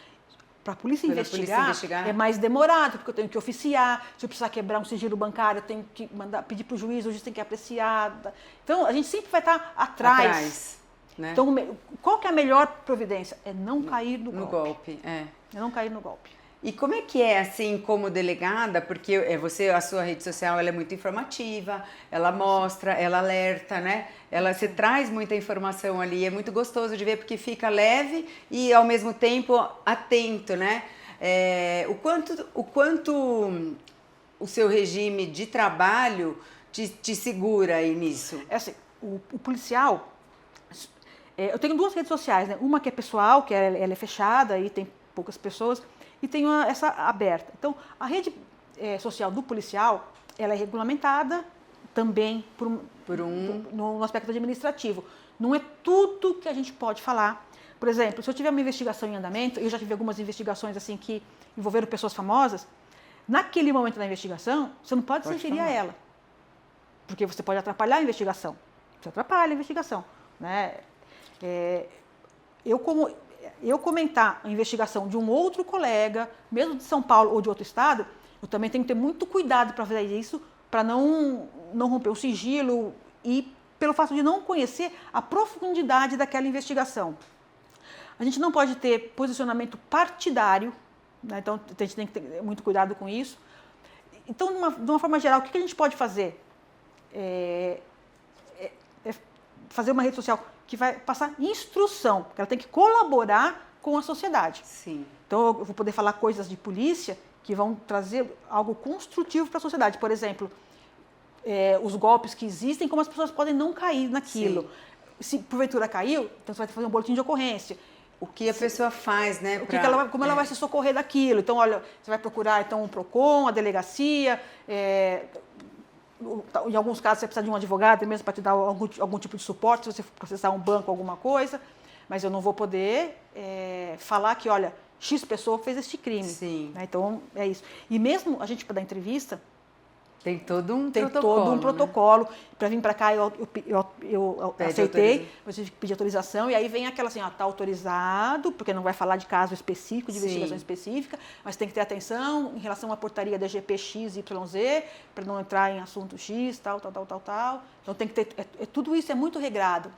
Para a polícia investigar, é mais demorado, porque eu tenho que oficiar, se eu precisar quebrar um sigilo bancário, eu tenho que pedir para o juiz tem que apreciar. Então, a gente sempre vai estar atrás. Né? Então, qual que é a melhor providência? É não cair no golpe. É não cair no golpe. E como é que é, assim, como delegada? Porque a sua rede social, ela é muito informativa, ela mostra, ela alerta, né? Você traz muita informação ali, é muito gostoso de ver porque fica leve e, ao mesmo tempo, atento, né? O quanto o seu regime de trabalho te segura aí nisso? É assim, o policial... eu tenho 2 redes sociais, né? Uma que é pessoal, que ela é fechada e tem poucas pessoas, e tenho essa aberta. Então, a rede social do policial, ela é regulamentada também no aspecto administrativo. Não é tudo que a gente pode falar. Por exemplo, se eu tiver uma investigação em andamento, eu já tive algumas investigações assim que envolveram pessoas famosas, naquele momento da investigação, você não pode se referir a ela, porque você pode atrapalhar a investigação. Você atrapalha a investigação, né? Eu comentar a investigação de um outro colega, mesmo de São Paulo ou de outro estado, eu também tenho que ter muito cuidado para fazer isso, para não romper o sigilo e pelo fato de não conhecer a profundidade daquela investigação. A gente não pode ter posicionamento partidário, né? Então a gente tem que ter muito cuidado com isso. Então, de uma forma geral, o que a gente pode fazer? Fazer uma rede social que vai passar instrução, que ela tem que colaborar com a sociedade. Sim. Então, eu vou poder falar coisas de polícia que vão trazer algo construtivo para a sociedade. Por exemplo, os golpes que existem, como as pessoas podem não cair naquilo. Sim. Se porventura caiu, então você vai fazer um boletim de ocorrência. O que a pessoa faz, né? Como ela vai se socorrer daquilo. Então, olha, você vai procurar então, um PROCON, a delegacia... em alguns casos você precisa de um advogado mesmo para te dar algum tipo de suporte, se você for processar um banco, alguma coisa, mas eu não vou poder falar que, olha, X pessoa fez este crime. Sim. Né? Então, é isso. E mesmo a gente para dar entrevista... Tem todo um protocolo. Né? Para vir para cá, eu aceitei, eu tive que pedir autorização, e aí vem aquela assim, está autorizado, porque não vai falar de caso específico, de investigação específica, mas tem que ter atenção em relação à portaria da GPXYZ, para não entrar em assunto X, tal. Então tem que ter, tudo isso é muito regrado.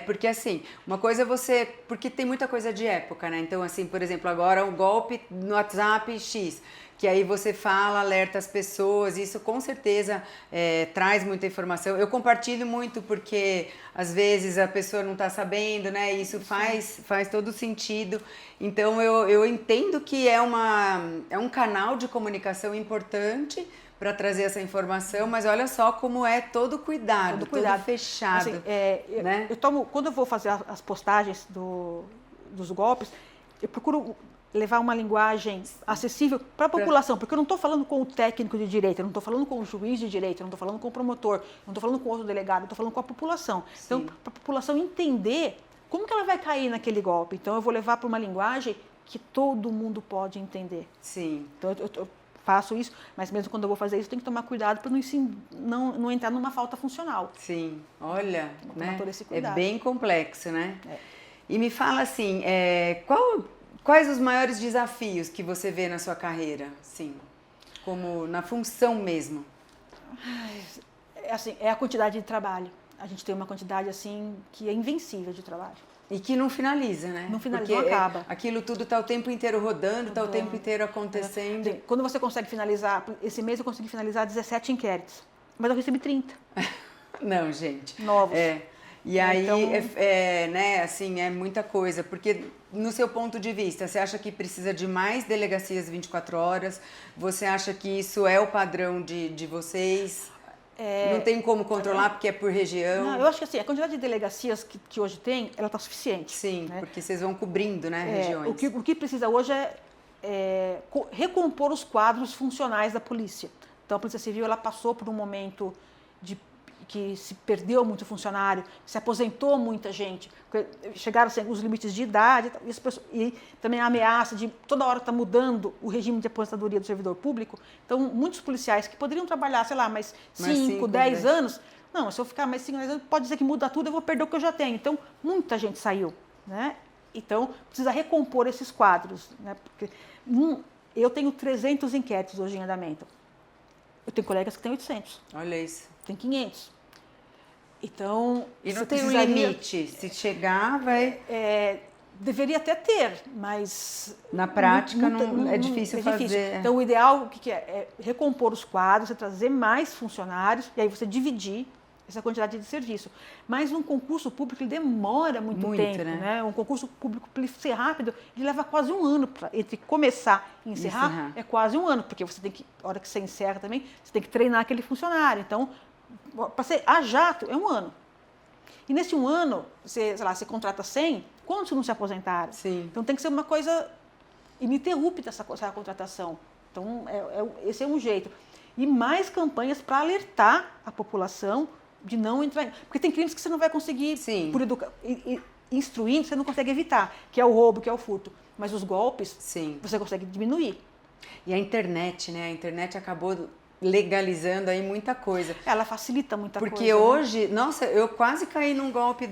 Porque assim, uma coisa porque tem muita coisa de época, né? Então assim, por exemplo, agora o golpe no WhatsApp X, que aí você fala, alerta as pessoas, isso com certeza traz muita informação. Eu compartilho muito porque às vezes a pessoa não está sabendo, né? E isso faz todo sentido. Então eu entendo que é um canal de comunicação importante para trazer essa informação, mas olha só como é todo cuidado. Todo fechado. Assim, né? Quando eu vou fazer as postagens dos golpes, eu procuro levar uma linguagem acessível para a população, porque eu não estou falando com o técnico de direito, eu não estou falando com o juiz de direito, eu não estou falando com o promotor, eu não estou falando com outro delegado, eu estou falando com a população. Sim. Então, para a população entender como que ela vai cair naquele golpe. Então, eu vou levar para uma linguagem que todo mundo pode entender. Sim. Então, eu faço isso, mas mesmo quando eu vou fazer isso, tem que tomar cuidado para não entrar numa falta funcional. Sim, olha, né? Todo esse cuidado. É bem complexo, né? E me fala assim, quais os maiores desafios que você vê na sua carreira, sim, como na função mesmo? É a quantidade de trabalho. A gente tem uma quantidade assim que é invencível de trabalho. E que não finaliza, né? Não finaliza, não acaba. Aquilo tudo está o tempo inteiro rodando, está o tempo inteiro acontecendo. Quando você consegue finalizar, esse mês eu consegui finalizar 17 inquéritos, mas eu recebi 30. Não, gente. Novos. E aí, né, assim, é muita coisa, porque no seu ponto de vista, você acha que precisa de mais delegacias 24 horas? Você acha que isso é o padrão de vocês? Não tem como controlar porque é por região? Não, eu acho que assim, a quantidade de delegacias que hoje tem, ela está suficiente. Sim, né? Porque vocês vão cobrindo, né, regiões. O que precisa hoje é recompor os quadros funcionais da polícia. Então, a Polícia Civil ela passou por um momento que se perdeu muito funcionário, se aposentou muita gente, chegaram assim, os limites de idade e também a ameaça de toda hora estar mudando o regime de aposentadoria do servidor público. Então, muitos policiais que poderiam trabalhar, sei lá, mais 5, 10 anos, não, se eu ficar mais 5, 10 anos, pode dizer que muda tudo, eu vou perder o que eu já tenho. Então, muita gente saiu, né? Então, precisa recompor esses quadros, né? Porque eu tenho 300 inquéritos hoje em andamento. Eu tenho colegas que têm 800. Olha isso. Tem 500. Então, e não tem um limite? Se chegar, vai... Deveria até ter, mas... Na prática é difícil fazer. Então, o ideal o que é? É recompor os quadros, você trazer mais funcionários e aí você dividir essa quantidade de serviço. Mas um concurso público ele demora muito tempo, né? Um concurso público, para ele ser rápido, ele leva quase um ano. Entre começar e encerrar, é quase um ano, porque você tem que, a hora que você encerra também, você tem que treinar aquele funcionário. Então, para ser a jato, é um ano. E nesse um ano, você, sei lá, você contrata 100, quantos não se aposentaram? Sim. Então, tem que ser uma coisa ininterrupta essa contratação. Então, esse é um jeito. E mais campanhas para alertar a população de não entrar em... Porque tem crimes que você não vai conseguir, por instruindo, você não consegue evitar, que é o roubo, que é o furto. Mas os golpes, você consegue diminuir. E a internet, né? A internet acabou legalizando aí muita coisa. Ela facilita muita coisa. Porque hoje, nossa, eu quase caí num golpe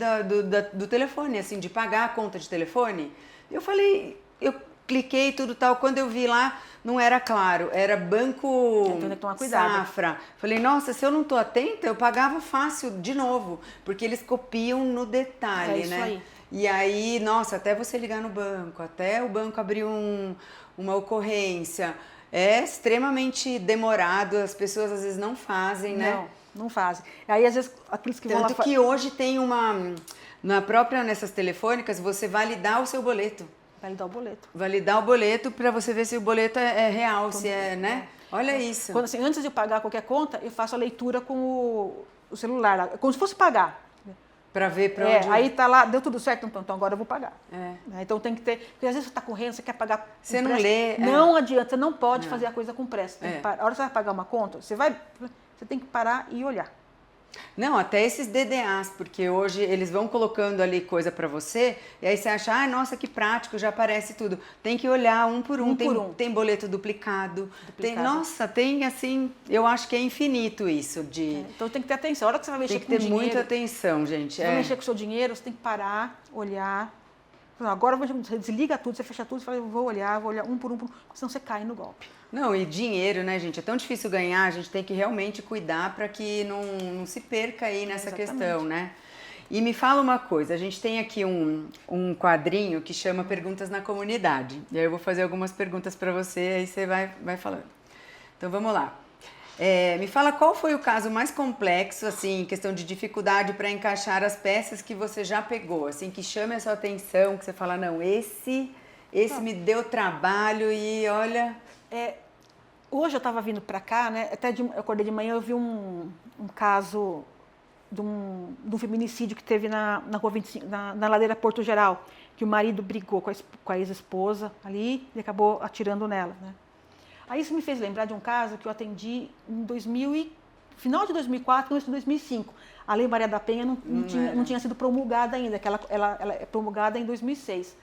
do telefone, assim, de pagar a conta de telefone. Eu falei, eu cliquei tudo tal, quando eu vi lá, não era Claro, era Banco então, tem que tomar cuidado. Safra. Falei, nossa, se eu não tô atenta, eu pagava fácil de novo, porque eles copiam no detalhe, isso né? Aí. E aí, nossa, até você ligar no banco, até o banco abrir uma ocorrência, é extremamente demorado, as pessoas às vezes não fazem, né? Não fazem. Aí, às vezes, aqueles que vão lá... Tanto que hoje tem nessas telefônicas, você validar o seu boleto. Validar o boleto. Validar o boleto para você ver se o boleto é real, se é, né? Olha isso. Quando, assim, antes de eu pagar qualquer conta, eu faço a leitura com o celular, como se fosse pagar. Para ver para onde... Aí tá lá, deu tudo certo, então agora eu vou pagar. Então tem que ter... Porque às vezes você está correndo, você quer pagar... Você não lê. Não adianta, você não pode fazer a coisa com pressa. A hora que você vai pagar uma conta, você tem que parar e olhar. Não, até esses DDAs, porque hoje eles vão colocando ali coisa para você, e aí você acha, nossa, que prático, já aparece tudo. Tem que olhar um por um. Tem boleto duplicado. Nossa, tem assim, eu acho que é infinito isso de... Então tem que ter atenção. A hora que você vai mexer com dinheiro... Tem que ter muita atenção, gente. Você vai mexer com o seu dinheiro, você tem que parar, olhar. Agora você desliga tudo, você fecha tudo, você fala, vou olhar um por um, senão você cai no golpe. Não, e dinheiro, né, gente? É tão difícil ganhar, a gente tem que realmente cuidar para que não se perca aí nessa questão, né? E me fala uma coisa, a gente tem aqui um quadrinho que chama Perguntas na Comunidade. E aí eu vou fazer algumas perguntas para você, aí você vai falando. Então vamos lá. Me fala qual foi o caso mais complexo, assim, em questão de dificuldade para encaixar as peças que você já pegou, assim, que chame a sua atenção, que você fala, não, esse me deu trabalho e olha... Hoje eu estava vindo para cá, né? Eu acordei de manhã, eu vi um caso de um feminicídio que teve na Rua 25, na ladeira Porto Geral, que o marido brigou com a ex-esposa ali e acabou atirando nela, né? Aí isso me fez lembrar de um caso que eu atendi em final de 2004, começo de 2005. A Lei Maria da Penha não tinha sido promulgada ainda, que ela é promulgada em 2006.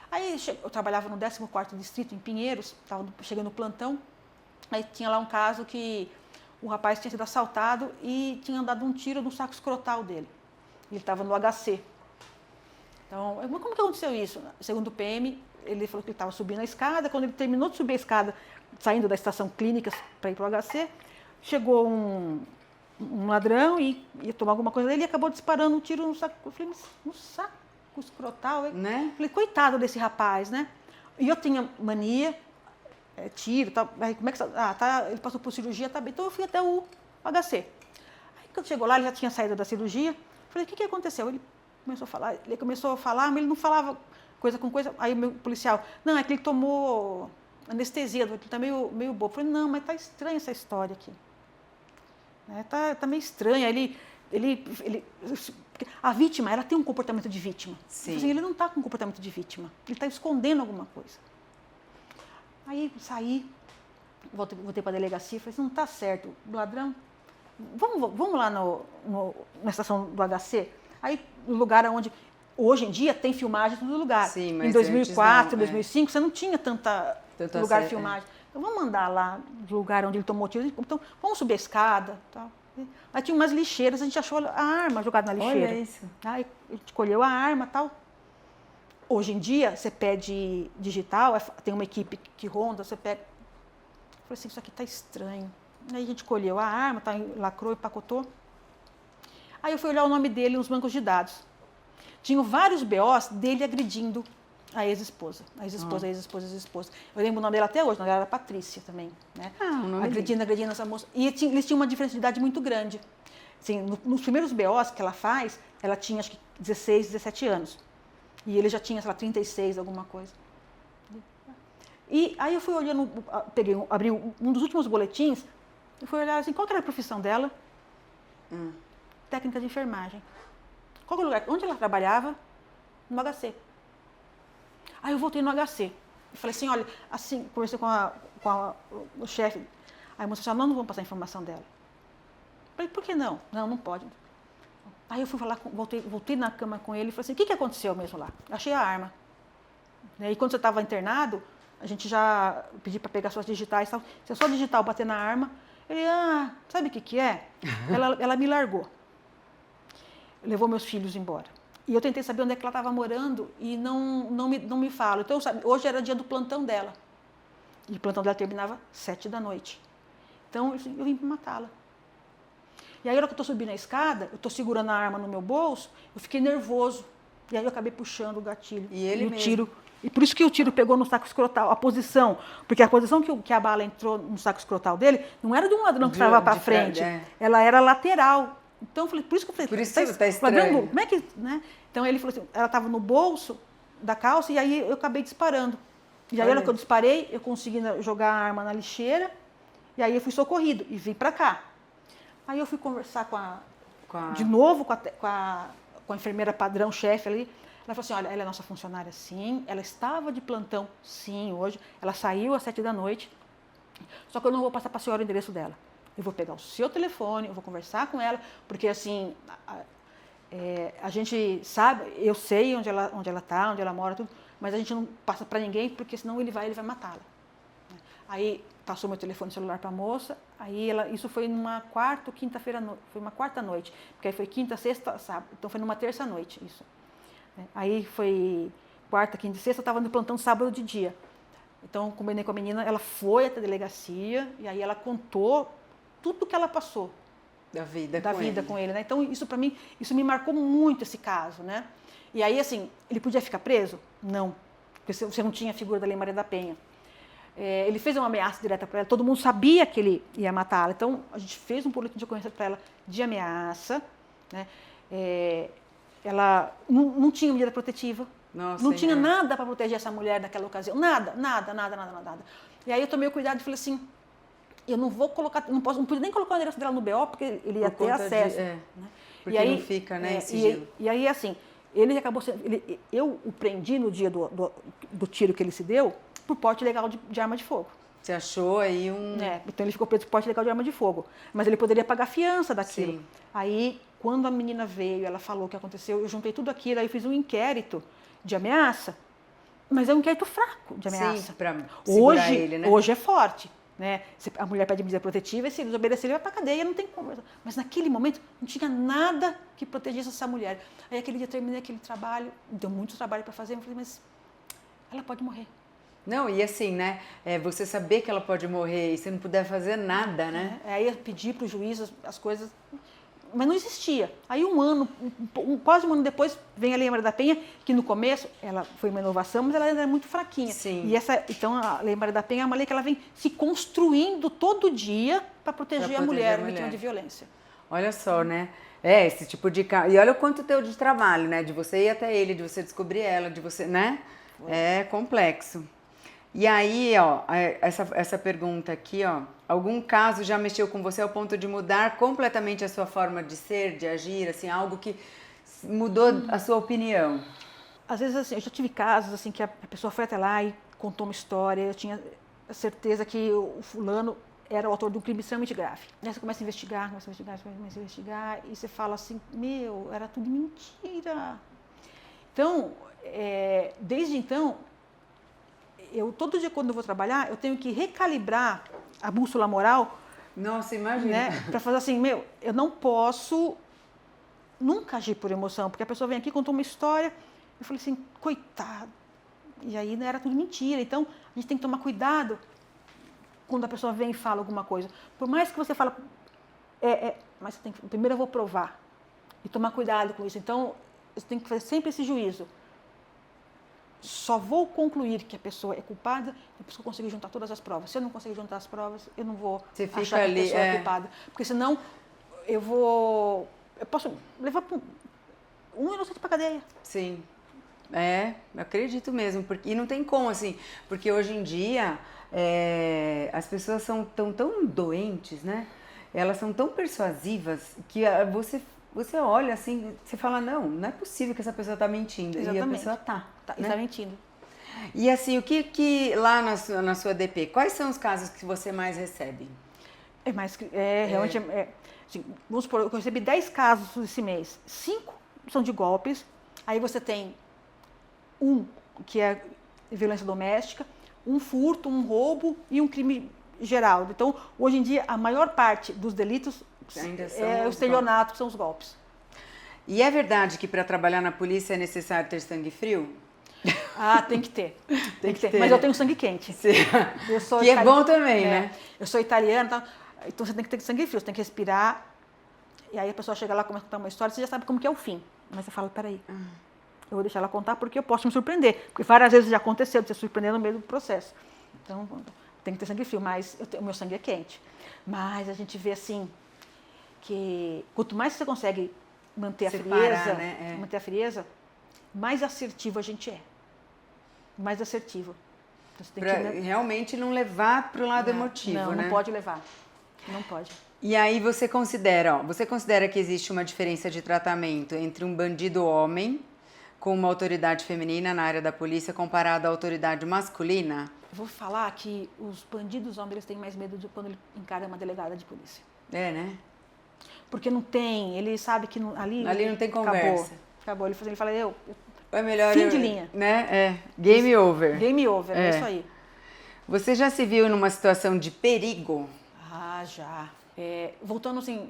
Aí eu trabalhava no 14º Distrito, em Pinheiros, estava chegando no plantão, aí tinha lá um caso que o rapaz tinha sido assaltado e tinha dado um tiro no saco escrotal dele. Ele estava no HC. Então, como que aconteceu isso? Segundo o PM, ele falou que ele estava subindo a escada, quando ele terminou de subir a escada, saindo da estação Clínicas para ir para o HC, chegou um ladrão e ia tomar alguma coisa dele e acabou disparando um tiro no saco. Eu falei, mas no saco escrotal, né? Falei, coitado desse rapaz, né? E eu tinha mania, tiro, tal. Aí, como é que ele passou por cirurgia, tá bem. Então eu fui até o HC. Aí quando chegou lá, ele já tinha saído da cirurgia. Falei, o que aconteceu? Ele começou a falar, mas ele não falava coisa com coisa. Aí o meu policial, não, é que ele tomou anestesia, ele tá meio bobo. Falei, não, mas tá estranha essa história aqui. Tá meio estranha. A vítima, ela tem um comportamento de vítima. Assim, ele não está com um comportamento de vítima. Ele está escondendo alguma coisa. Aí saí, voltei para a delegacia e falei, não está certo, o ladrão, vamos lá na estação do HC? Aí, no lugar onde, hoje em dia, tem filmagem em todo lugar. Sim, mas em 2004, não, 2005, você não tinha tanta lugar de filmagem. Então, vamos mandar lá no lugar onde ele tomou tiro. Então, vamos subir a escada, tal. Aí tinha umas lixeiras, a gente achou a arma jogada na lixeira. Olha isso. Aí a gente colheu a arma e tal. Hoje em dia, você pede digital, tem uma equipe que ronda, você pega... Eu falei assim, isso aqui tá estranho. Aí a gente colheu a arma, lacrou, empacotou. Aí eu fui olhar o nome dele nos bancos de dados. Tinham vários BOs dele agredindo A ex-esposa. Eu lembro o nome dela até hoje, o nome dela era Patrícia também, né? Agredindo essa moça. E eles tinham uma diferença de idade muito grande. Assim, nos primeiros BOs que ela faz, ela tinha acho que 16, 17 anos. E ele já tinha, sei lá, 36, alguma coisa. E aí eu fui olhando, abri um dos últimos boletins, e fui olhar assim, qual que era a profissão dela? Técnica de enfermagem. Qual que era o lugar? Onde ela trabalhava? No HC. Aí eu voltei no HC. Eu falei assim, olha, assim, conversei com o chefe. Aí a moça falou, não vamos passar a informação dela. Eu falei, por que não? Não pode. Aí eu fui falar, voltei na cama com ele e falei assim, o que aconteceu mesmo lá? Eu achei a arma. E quando você estava internado, a gente já pediu para pegar suas digitais e tal. Se é só digital bater na arma, ele, sabe o que é? Ela me largou. Levou meus filhos embora. E eu tentei saber onde é que ela estava morando e não me fala. Então, hoje era dia do plantão dela. E o plantão dela terminava 7h. Então, eu vim para matá-la. E aí, na hora que eu estou subindo a escada, eu estou segurando a arma no meu bolso, eu fiquei nervoso. E aí eu acabei puxando o gatilho. E ele mesmo. Tiro. E por isso que o tiro pegou no saco escrotal, a posição. Porque a posição que a bala entrou no saco escrotal dele não era de um ladrão que estava para frente. Ela era lateral. Então, eu falei, por isso que eu falei, por isso tá estranho. Ladrão, como é que, né? Então, ele falou assim, ela estava no bolso da calça e aí eu acabei disparando. E aí, na hora que eu disparei, eu consegui jogar a arma na lixeira e aí eu fui socorrido e vim para cá. Aí eu fui conversar de novo com a enfermeira padrão, chefe ali. Ela falou assim, olha, ela é nossa funcionária sim, ela estava de plantão sim hoje, ela saiu às 7h, só que eu não vou passar para a senhora o endereço dela. Eu vou pegar o seu telefone, eu vou conversar com ela, porque assim, a gente sabe, eu sei onde ela está, onde ela mora, tudo, mas a gente não passa para ninguém, porque senão ele vai matá-la. Aí passou meu telefone celular para a moça, aí isso foi numa quarta ou quinta-feira, foi uma quarta noite, porque aí foi quinta, sexta, sábado, então foi numa terça-noite isso. Aí foi quarta, quinta e sexta, eu estava no plantão sábado de dia. Então, combinei com a menina, ela foi até a delegacia, e aí ela contou tudo que ela passou da vida com ele, né? Então isso para mim, isso me marcou muito esse caso, né? E aí assim, ele podia ficar preso? Não, porque você não tinha a figura da Lei Maria da Penha. Ele fez uma ameaça direta para ela, todo mundo sabia que ele ia matá-la, então a gente fez um boletim de ocorrência para ela de ameaça, né? Ela não tinha medida protetiva. Nossa, não tinha nada para proteger essa mulher naquela ocasião, nada. E aí eu tomei o cuidado e falei assim, eu não vou colocar, não podia nem colocar o endereço dela no BO, porque ele ia ter acesso. Né? Porque e aí, não fica, né, em sigilo. E aí, assim, ele acabou sendo, eu o prendi no dia do tiro que ele se deu, por porte ilegal de arma de fogo. Você achou aí então ele ficou preso por porte ilegal de arma de fogo. Mas ele poderia pagar fiança daquilo. Sim. Aí, quando a menina veio, ela falou o que aconteceu, eu juntei tudo aquilo, aí eu fiz um inquérito de ameaça, mas é um inquérito fraco de ameaça. Sim, para segurar ele, né? Hoje é forte. Né? A mulher pede medida protetiva e se ele desobedecer, ele vai para a cadeia, não tem conversa. Mas naquele momento não tinha nada que protegesse essa mulher. Aí aquele dia terminei aquele trabalho, deu muito trabalho para fazer, eu falei, mas ela pode morrer. Não, e assim, né? Você saber que ela pode morrer e você não puder fazer nada, né? Aí eu pedi para o juiz as coisas, mas não existia. Aí quase um ano depois, vem a Lei Maria da Penha, que no começo ela foi uma inovação, mas ela ainda era muito fraquinha. Sim. Então a Lei Maria da Penha é uma lei que ela vem se construindo todo dia para proteger a mulher vítima de violência. Olha só, né? Esse tipo de... E olha o quanto teu de trabalho, né? De você ir até ele, de você descobrir ela, de você, né? É complexo. E aí, ó, essa pergunta aqui, ó. Algum caso já mexeu com você ao ponto de mudar completamente a sua forma de ser, de agir, assim, algo que mudou a sua opinião? Às vezes, assim, eu já tive casos, assim, que a pessoa foi até lá e contou uma história, eu tinha certeza que o fulano era o autor de um crime extremamente grave. Aí você começa a investigar, e você fala assim, meu, era tudo mentira. Então, desde então, todo dia quando eu vou trabalhar, eu tenho que recalibrar a bússola moral. Nossa, imagina. Né, para fazer assim, eu não posso nunca agir por emoção, porque a pessoa vem aqui e contou uma história, eu falei assim, coitado. E aí era tudo mentira. Então, a gente tem que tomar cuidado quando a pessoa vem e fala alguma coisa. Por mais que você fala, mas você tem que, primeiro eu vou provar e tomar cuidado com isso. Então, você tem que fazer sempre esse juízo. só vou concluir que a pessoa é culpada depois que eu conseguir juntar todas as provas. Se eu não conseguir juntar as provas, eu não vou achar que a pessoa é culpada. Porque senão eu posso levar um inocente para cadeia. Sim. Eu acredito mesmo. E não tem como, assim, porque hoje em dia as pessoas são tão doentes, né? Elas são tão persuasivas que você olha assim, você fala, não é possível que essa pessoa está mentindo. Exatamente. E a pessoa está mentindo. E assim, o que lá na sua DP, quais são os casos que você mais recebe? Realmente, assim, vamos supor, eu recebi 10 casos esse mês, 5 são de golpes, aí você tem um que é violência doméstica, um furto, um roubo e um crime geral. Então, hoje em dia, a maior parte dos delitos o estelionato, são os golpes. E é verdade que para trabalhar na polícia é necessário ter sangue frio? Tem que ter. Tem que ter. Mas eu tenho sangue quente. Que é bom também, né? Eu sou italiana, então você tem que ter sangue frio, você tem que respirar. E aí a pessoa chega lá, começa a contar uma história, você já sabe como que é o fim. Mas você fala, peraí, eu vou deixar ela contar porque eu posso me surpreender. Porque várias vezes já aconteceu de se surpreender no meio do processo. Então, tem que ter sangue frio, mas o meu sangue é quente. Mas a gente vê assim, que quanto mais você consegue manter a frieza, mais assertivo a gente é. Mais assertivo. Então, você tem que realmente não levar para o lado emotivo, né? Não pode levar. Não pode. E aí você considera que existe uma diferença de tratamento entre um bandido homem com uma autoridade feminina na área da polícia comparado à autoridade masculina? Eu vou falar que os bandidos homens têm mais medo de quando ele encara uma delegada de polícia. Né? Porque não tem, ele sabe que ali não tem conversa. Acabou. Ele fala, é melhor fim de linha. Né? Game over. Game over, é isso aí. Você já se viu numa situação de perigo? Já. Voltando assim,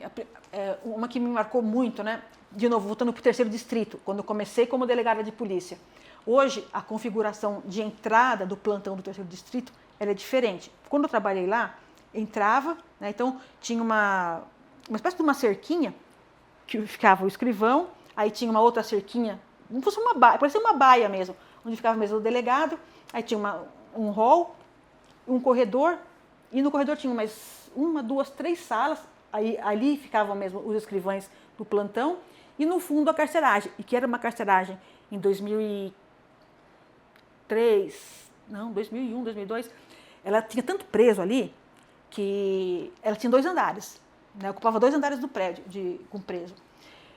uma que me marcou muito, né? De novo, voltando para o 3º distrito, quando eu comecei como delegada de polícia. Hoje, a configuração de entrada do plantão do 3º distrito, ela é diferente. Quando eu trabalhei lá, entrava, né? Então tinha uma espécie de uma cerquinha, que ficava o escrivão, aí tinha uma outra cerquinha, como fosse uma baia, parecia uma baia mesmo, onde ficava a mesa do delegado, aí tinha um hall, um corredor, e no corredor tinha mais 1, 2, 3 salas, aí ali ficavam mesmo os escrivães do plantão, e no fundo a carceragem, e que era uma carceragem em 2001, 2002, ela tinha tanto preso ali, que ela tinha 2 andares, né? Ocupava 2 andares do prédio com preso.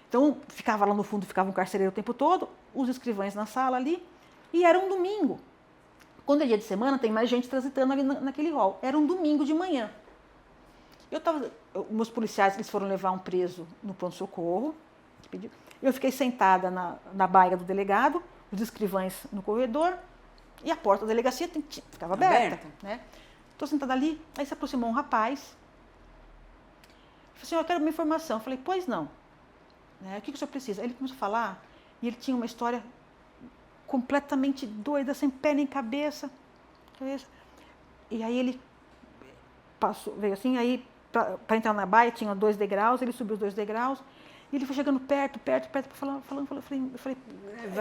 Então, ficava lá no fundo, ficava um carcereiro o tempo todo, os escrivães na sala ali, e era um domingo. Quando é dia de semana, tem mais gente transitando ali naquele hall. Era um domingo de manhã. Meus policiais, eles foram levar um preso no pronto-socorro. Eu fiquei sentada na baia do delegado, os escrivães no corredor, e a porta da delegacia ficava aberta. Né? Estou sentada ali, aí se aproximou um rapaz. Falei assim, eu quero uma informação. Eu falei, pois não. Né? O que o senhor precisa? Aí ele começou a falar, e ele tinha uma história completamente doida, sem pé nem cabeça. E aí ele veio assim, aí para entrar na baia tinha 2 degraus, ele subiu os 2 degraus, e ele foi chegando perto, falando,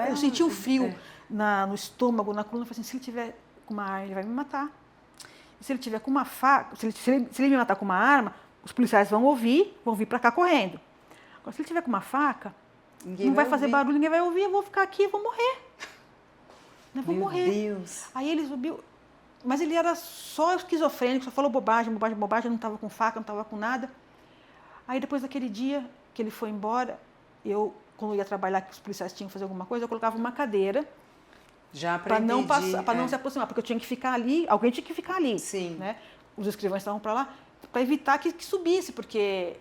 eu senti um frio no estômago, na coluna, eu falei assim, se ele tiver com uma arma, ele vai me matar. E se ele tiver com uma faca, se ele me matar com uma arma, os policiais vão vir para cá correndo. Agora, se ele tiver com uma faca, não vai fazer barulho, ninguém vai ouvir, eu vou ficar aqui, eu vou morrer. Eu vou morrer. Meu Deus. Aí ele subiu, mas ele era só esquizofrênico, só falou bobagem, não estava com faca, não estava com nada. Aí depois daquele dia que ele foi embora, quando eu ia trabalhar, que os policiais tinham que fazer alguma coisa, eu colocava uma cadeira para não passar, para não se aproximar, porque eu tinha que ficar ali, alguém tinha que ficar ali. Sim. Né? Os escrivães estavam para lá, para evitar que subisse,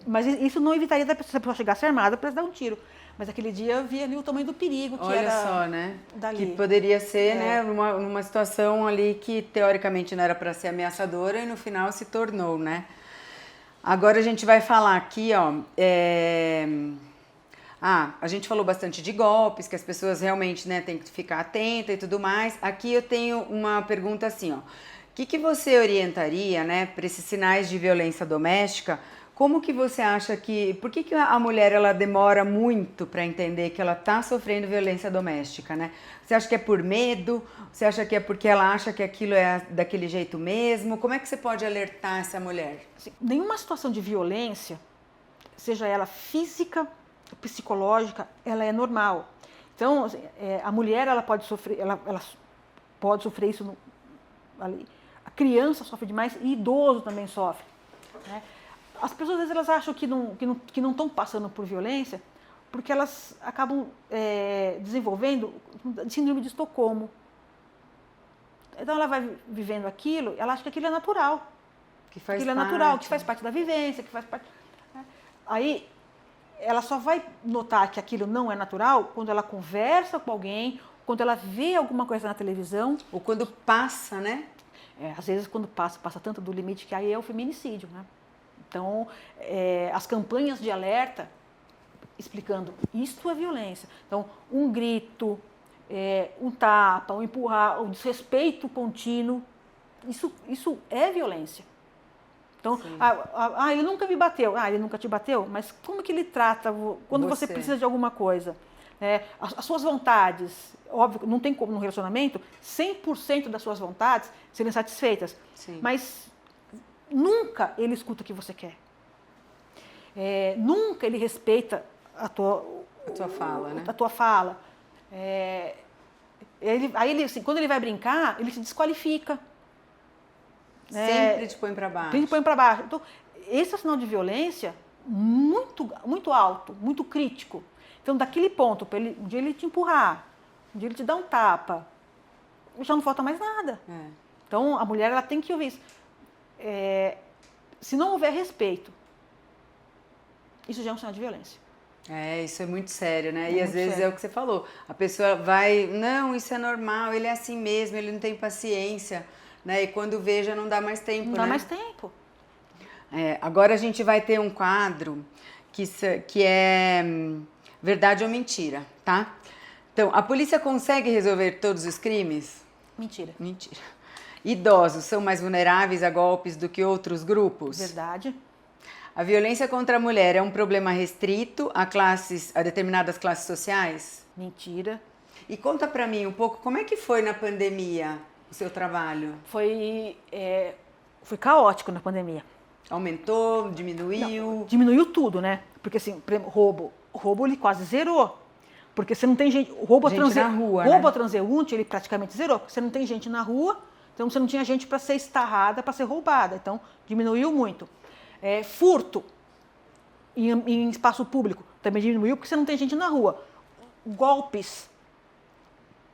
mas isso não evitaria da pessoa chegasse armada para dar um tiro. Mas aquele dia eu vi ali o tamanho do perigo que Olha era só, né? dali. Que poderia ser, né, numa situação ali que teoricamente não era para ser ameaçadora e no final se tornou, né? Agora a gente vai falar aqui, ó, a gente falou bastante de golpes, que as pessoas realmente, né, têm que ficar atenta e tudo mais. Aqui eu tenho uma pergunta assim, ó. O que você orientaria, né, para esses sinais de violência doméstica Como que você acha que... Por que a mulher ela demora muito para entender que ela está sofrendo violência doméstica, né? Você acha que é por medo? Você acha que é porque ela acha que aquilo é daquele jeito mesmo? Como é que você pode alertar essa mulher? Assim, nenhuma situação de violência, seja ela física, psicológica, ela é normal. Então, assim, a mulher ela pode sofrer, ela pode sofrer isso ali. A criança sofre demais e idoso também sofre, né? As pessoas às vezes elas acham que não estão passando por violência porque elas acabam desenvolvendo síndrome de Estocolmo. Então ela vai vivendo aquilo, ela acha que aquilo é natural. Que faz aquilo é natural, que faz parte da vivência, que faz parte. Né? Aí ela só vai notar que aquilo não é natural quando ela conversa com alguém, quando ela vê alguma coisa na televisão. Ou quando passa, né? Às vezes quando passa tanto do limite que aí é o feminicídio, né? Então, as campanhas de alerta explicando isso é violência. Então, um grito, um tapa, um empurrar, um desrespeito contínuo, isso é violência. Então, ele nunca me bateu. Ele nunca te bateu? Mas como que ele trata quando você precisa de alguma coisa? As suas vontades, óbvio, não tem como no relacionamento 100% das suas vontades serem satisfeitas. Sim. Mas nunca ele escuta o que você quer. Nunca ele respeita a tua fala, né? A tua fala. Assim, quando ele vai brincar, ele se desqualifica. Sempre te põe para baixo. Sempre te põe para baixo. Então, esse é um sinal de violência muito, muito alto, muito crítico. Então, daquele ponto, um dia ele te empurrar, um dia ele te dar um tapa, já não falta mais nada. Então, a mulher ela tem que ouvir isso. Se não houver respeito, isso já é um sinal de violência. Isso é muito sério, né? E às vezes sério. É o que você falou. A pessoa vai, não, isso é normal, ele é assim mesmo, ele não tem paciência, né? E quando vê, já não dá mais tempo, né? Não dá mais tempo. Agora a gente vai ter um quadro que é verdade ou mentira, tá? Então, a polícia consegue resolver todos os crimes? Mentira. Mentira. Idosos são mais vulneráveis a golpes do que outros grupos? Verdade. A violência contra a mulher é um problema restrito a determinadas classes sociais? Mentira. E conta pra mim um pouco, como é que foi na pandemia o seu trabalho? Foi caótico na pandemia. Aumentou, diminuiu? Não, diminuiu tudo, né? Porque assim, roubo ele quase zerou. Porque você não tem gente... Roubo na rua, a transeunte, ele praticamente zerou. Você não tem gente na rua, então você não tinha gente para ser estarrada, para ser roubada. Então, diminuiu muito. Furto em espaço público também diminuiu, porque você não tem gente na rua. Golpes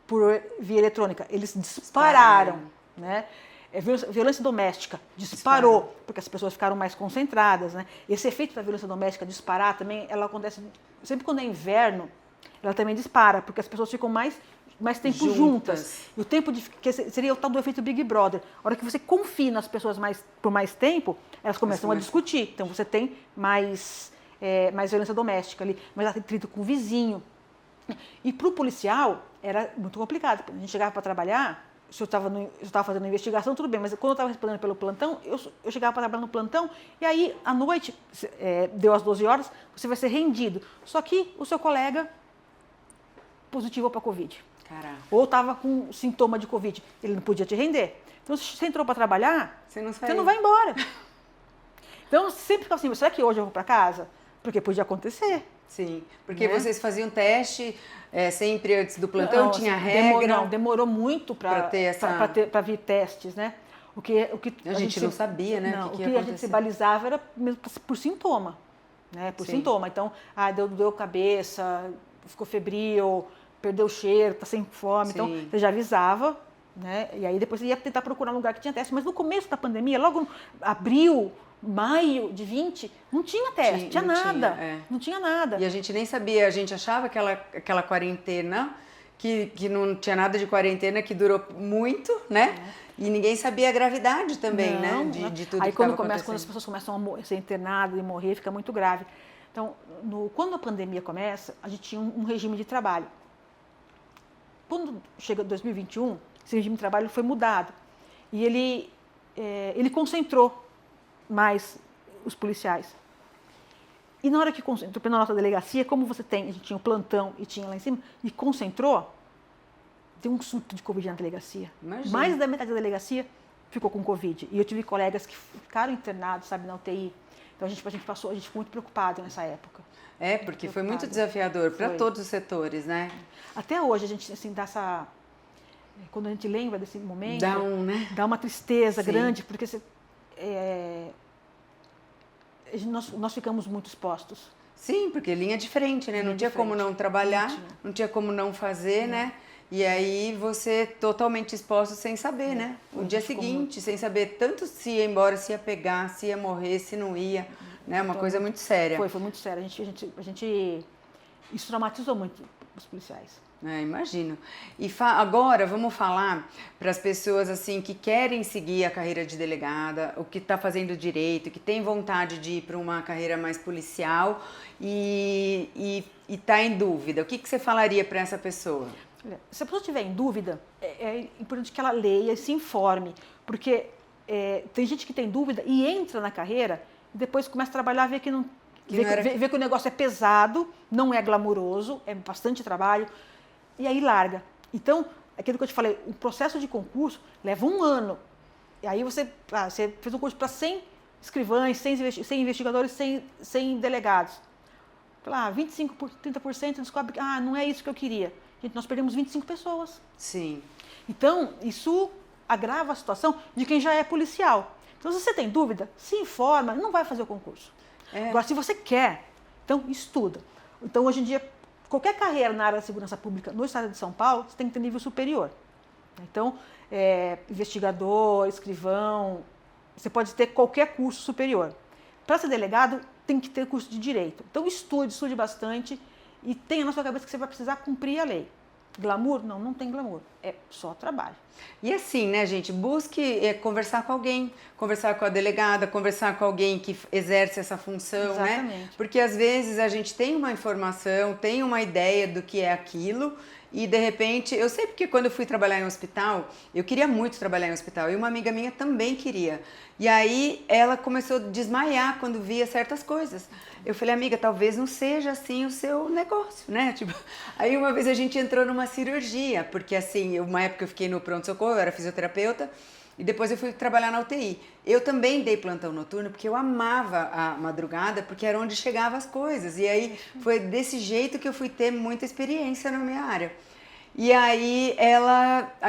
por via eletrônica, eles dispararam. Né? Violência doméstica disparou, porque as pessoas ficaram mais concentradas. Né? Esse efeito da violência doméstica disparar também, ela acontece sempre quando é inverno, ela também dispara, porque as pessoas ficam mais tempo juntas. E o tempo que seria o tal do efeito Big Brother. A hora que você confina as pessoas por mais tempo, elas começam a discutir. Então você tem mais violência doméstica ali, mais atrito com o vizinho. E para o policial era muito complicado. A gente chegava para trabalhar, se eu estava fazendo investigação, tudo bem, mas quando eu estava respondendo pelo plantão, eu chegava para trabalhar no plantão, e aí, à noite, deu às 12 horas, você vai ser rendido. Só que o seu colega positivou para a Covid. Caraca. Ou estava com sintoma de Covid, ele não podia te render. Então, se você entrou para trabalhar, você não vai embora. Então, sempre ficava assim, será que hoje eu vou para casa? Porque podia acontecer. Sim, porque vocês faziam teste sempre antes do plantão, tinha regra? Demorou muito para vir testes, né? O que a gente não sabia, né? Não, o que a gente se balizava era mesmo por sintoma, né? Por sintoma. Então, deu cabeça, ficou febril, perdeu o cheiro, tá sem fome. Sim. Então, você já avisava, né? E aí depois você ia tentar procurar um lugar que tinha teste. Mas no começo da pandemia, logo abril, maio de 20, não tinha teste, não tinha nada. E a gente nem sabia, a gente achava aquela quarentena, que não tinha nada de quarentena, que durou muito, né? E ninguém sabia a gravidade também, né? De tudo aí que quando as pessoas começam a ser internadas e morrer, fica muito grave. Então, quando a pandemia começa, a gente tinha um regime de trabalho. Quando chega 2021, esse regime de trabalho foi mudado. E ele concentrou mais os policiais. E na hora que concentrou na nossa delegacia, como a gente tinha o plantão e tinha lá em cima, e concentrou, deu um surto de Covid na delegacia. Imagina. Mais da metade da delegacia ficou com Covid. E eu tive colegas que ficaram internados, sabe, na UTI. Então a gente ficou muito preocupado nessa época. É, porque foi muito desafiador para todos os setores, né? Até hoje a gente, assim, quando a gente lembra desse momento, Dá uma tristeza Sim. grande, porque nós ficamos muito expostos. Sim, porque linha diferente, né? Não tinha como não trabalhar, não tinha como não fazer, né? E aí você totalmente exposto sem saber, né? O dia seguinte, sem saber tanto se ia embora, se ia pegar, se ia morrer, se não ia, né? Uma coisa muito séria. Foi muito sério. Isso traumatizou muito os policiais. Imagino. E agora vamos falar para as pessoas assim que querem seguir a carreira de delegada, o que está fazendo direito, que tem vontade de ir para uma carreira mais policial e está em dúvida. O que você falaria para essa pessoa? Se a pessoa estiver em dúvida, é importante que ela leia e se informe, porque tem gente que tem dúvida e entra na carreira e depois começa a trabalhar, vê que o negócio é pesado, não é glamuroso, é bastante trabalho, e aí larga. Então, aquilo que eu te falei, o processo de concurso leva 1 ano. E aí você fez um curso para 100 escrivães, 100 investigadores, 100 delegados. 25%, 30% descobre que não é isso que eu queria. Gente, nós perdemos 25 pessoas. Sim. Então, isso agrava a situação de quem já é policial. Então, se você tem dúvida, se informa, não vai fazer o concurso. Agora, se você quer, então estuda. Então, hoje em dia, qualquer carreira na área da segurança pública no estado de São Paulo, você tem que ter nível superior. Então, investigador, escrivão, você pode ter qualquer curso superior. Para ser delegado, tem que ter curso de direito. Então, estude bastante e tenha na sua cabeça que você vai precisar cumprir a lei. Glamour? Não tem glamour. É só trabalho. E assim, né, gente, busque conversar com alguém, conversar com a delegada, conversar com alguém que exerce essa função, Exatamente. né? Porque às vezes a gente tem uma informação, tem uma ideia do que é aquilo e de repente, eu sei porque quando eu fui trabalhar em um hospital, eu queria muito trabalhar em um hospital e uma amiga minha também queria. E aí ela começou a desmaiar quando via certas coisas. Eu falei, amiga, talvez não seja assim o seu negócio, né? Tipo, aí uma vez a gente entrou numa cirurgia, porque assim, uma época eu fiquei no pronto-socorro, eu era fisioterapeuta, e depois eu fui trabalhar na UTI. Eu também dei plantão noturno, porque eu amava a madrugada, porque era onde chegavam as coisas. E aí foi desse jeito que eu fui ter muita experiência na minha área. E aí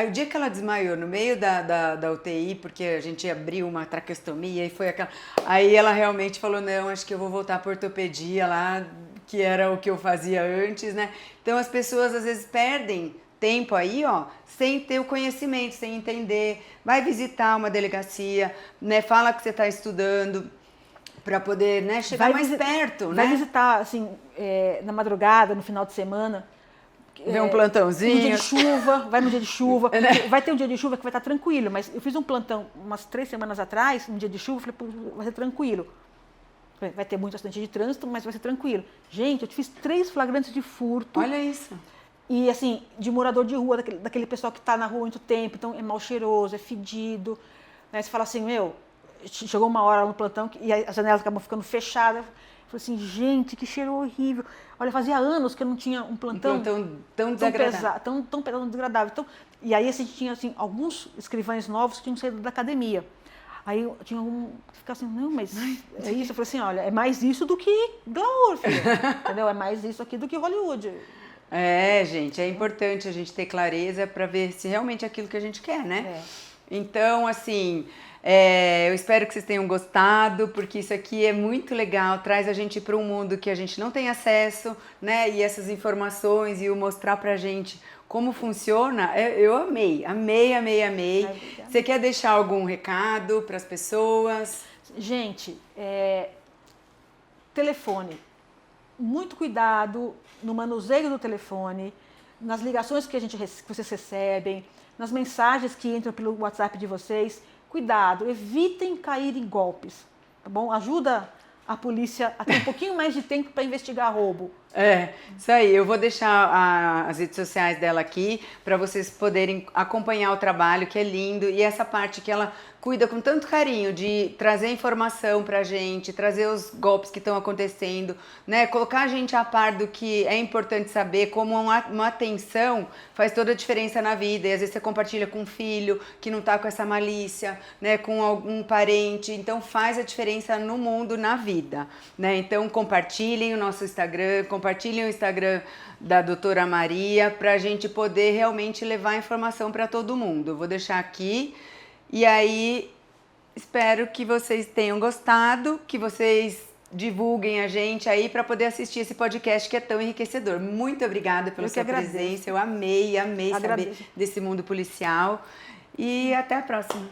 o dia que ela desmaiou no meio da UTI, porque a gente abriu uma traqueostomia e foi aquela... Aí ela realmente falou, não, acho que eu vou voltar para ortopedia lá, que era o que eu fazia antes, né? Então as pessoas às vezes perdem tempo aí, sem ter o conhecimento, sem entender. Vai visitar uma delegacia, né? Fala que você está estudando para poder, né, chegar mais perto, né? Vai visitar, assim, na madrugada, no final de semana. Ver um plantãozinho. No dia de chuva, vai no dia de chuva. Vai ter um dia de chuva que vai estar tranquilo, mas eu fiz um plantão umas 3 semanas atrás, um dia de chuva, falei, vai ser tranquilo. Vai ter muito acidente de trânsito, mas vai ser tranquilo. Gente, eu fiz 3 flagrantes de furto. Olha isso. E assim, de morador de rua, daquele pessoal que está na rua há muito tempo, então é mal cheiroso, é fedido. Aí você fala assim, chegou uma hora no plantão e as janelas acabam ficando fechadas. Eu falei assim, gente, que cheiro horrível. Olha, fazia anos que eu não tinha um plantão tão desagradável. Tão pesado, tão desagradável. Então, e aí a gente tinha assim, alguns escrivães novos que tinham saído da academia. Aí tinha um que ficava assim, não, mas é isso. Eu falei assim, olha, é mais isso do que glamour, filho. Entendeu? É mais isso aqui do que Hollywood. Gente, é importante a gente ter clareza para ver se realmente é aquilo que a gente quer, né? Então, assim, eu espero que vocês tenham gostado, porque isso aqui é muito legal, traz a gente para um mundo que a gente não tem acesso, né? E essas informações e o mostrar pra gente como funciona, eu amei. Você quer deixar algum recado para as pessoas? Gente, telefone. Muito cuidado no manuseio do telefone, nas ligações que vocês recebem, nas mensagens que entram pelo WhatsApp de vocês. Cuidado, evitem cair em golpes, tá bom? Ajuda a polícia a ter um pouquinho mais de tempo para investigar roubo. Isso aí. Eu vou deixar as redes sociais dela aqui para vocês poderem acompanhar o trabalho, que é lindo, e essa parte que ela cuida com tanto carinho de trazer informação pra gente, trazer os golpes que estão acontecendo, né? Colocar a gente a par do que é importante saber, como uma atenção faz toda a diferença na vida. E às vezes você compartilha com um filho que não tá com essa malícia, né? Com algum parente. Então faz a diferença no mundo, na vida, né? Então compartilhem o nosso Instagram, compartilhem o Instagram da doutora Maria, pra gente poder realmente levar informação para todo mundo. Eu vou deixar aqui. E aí, espero que vocês tenham gostado, que vocês divulguem a gente aí para poder assistir esse podcast que é tão enriquecedor. Muito obrigada pela sua presença, eu amei saber desse mundo policial. E até a próxima.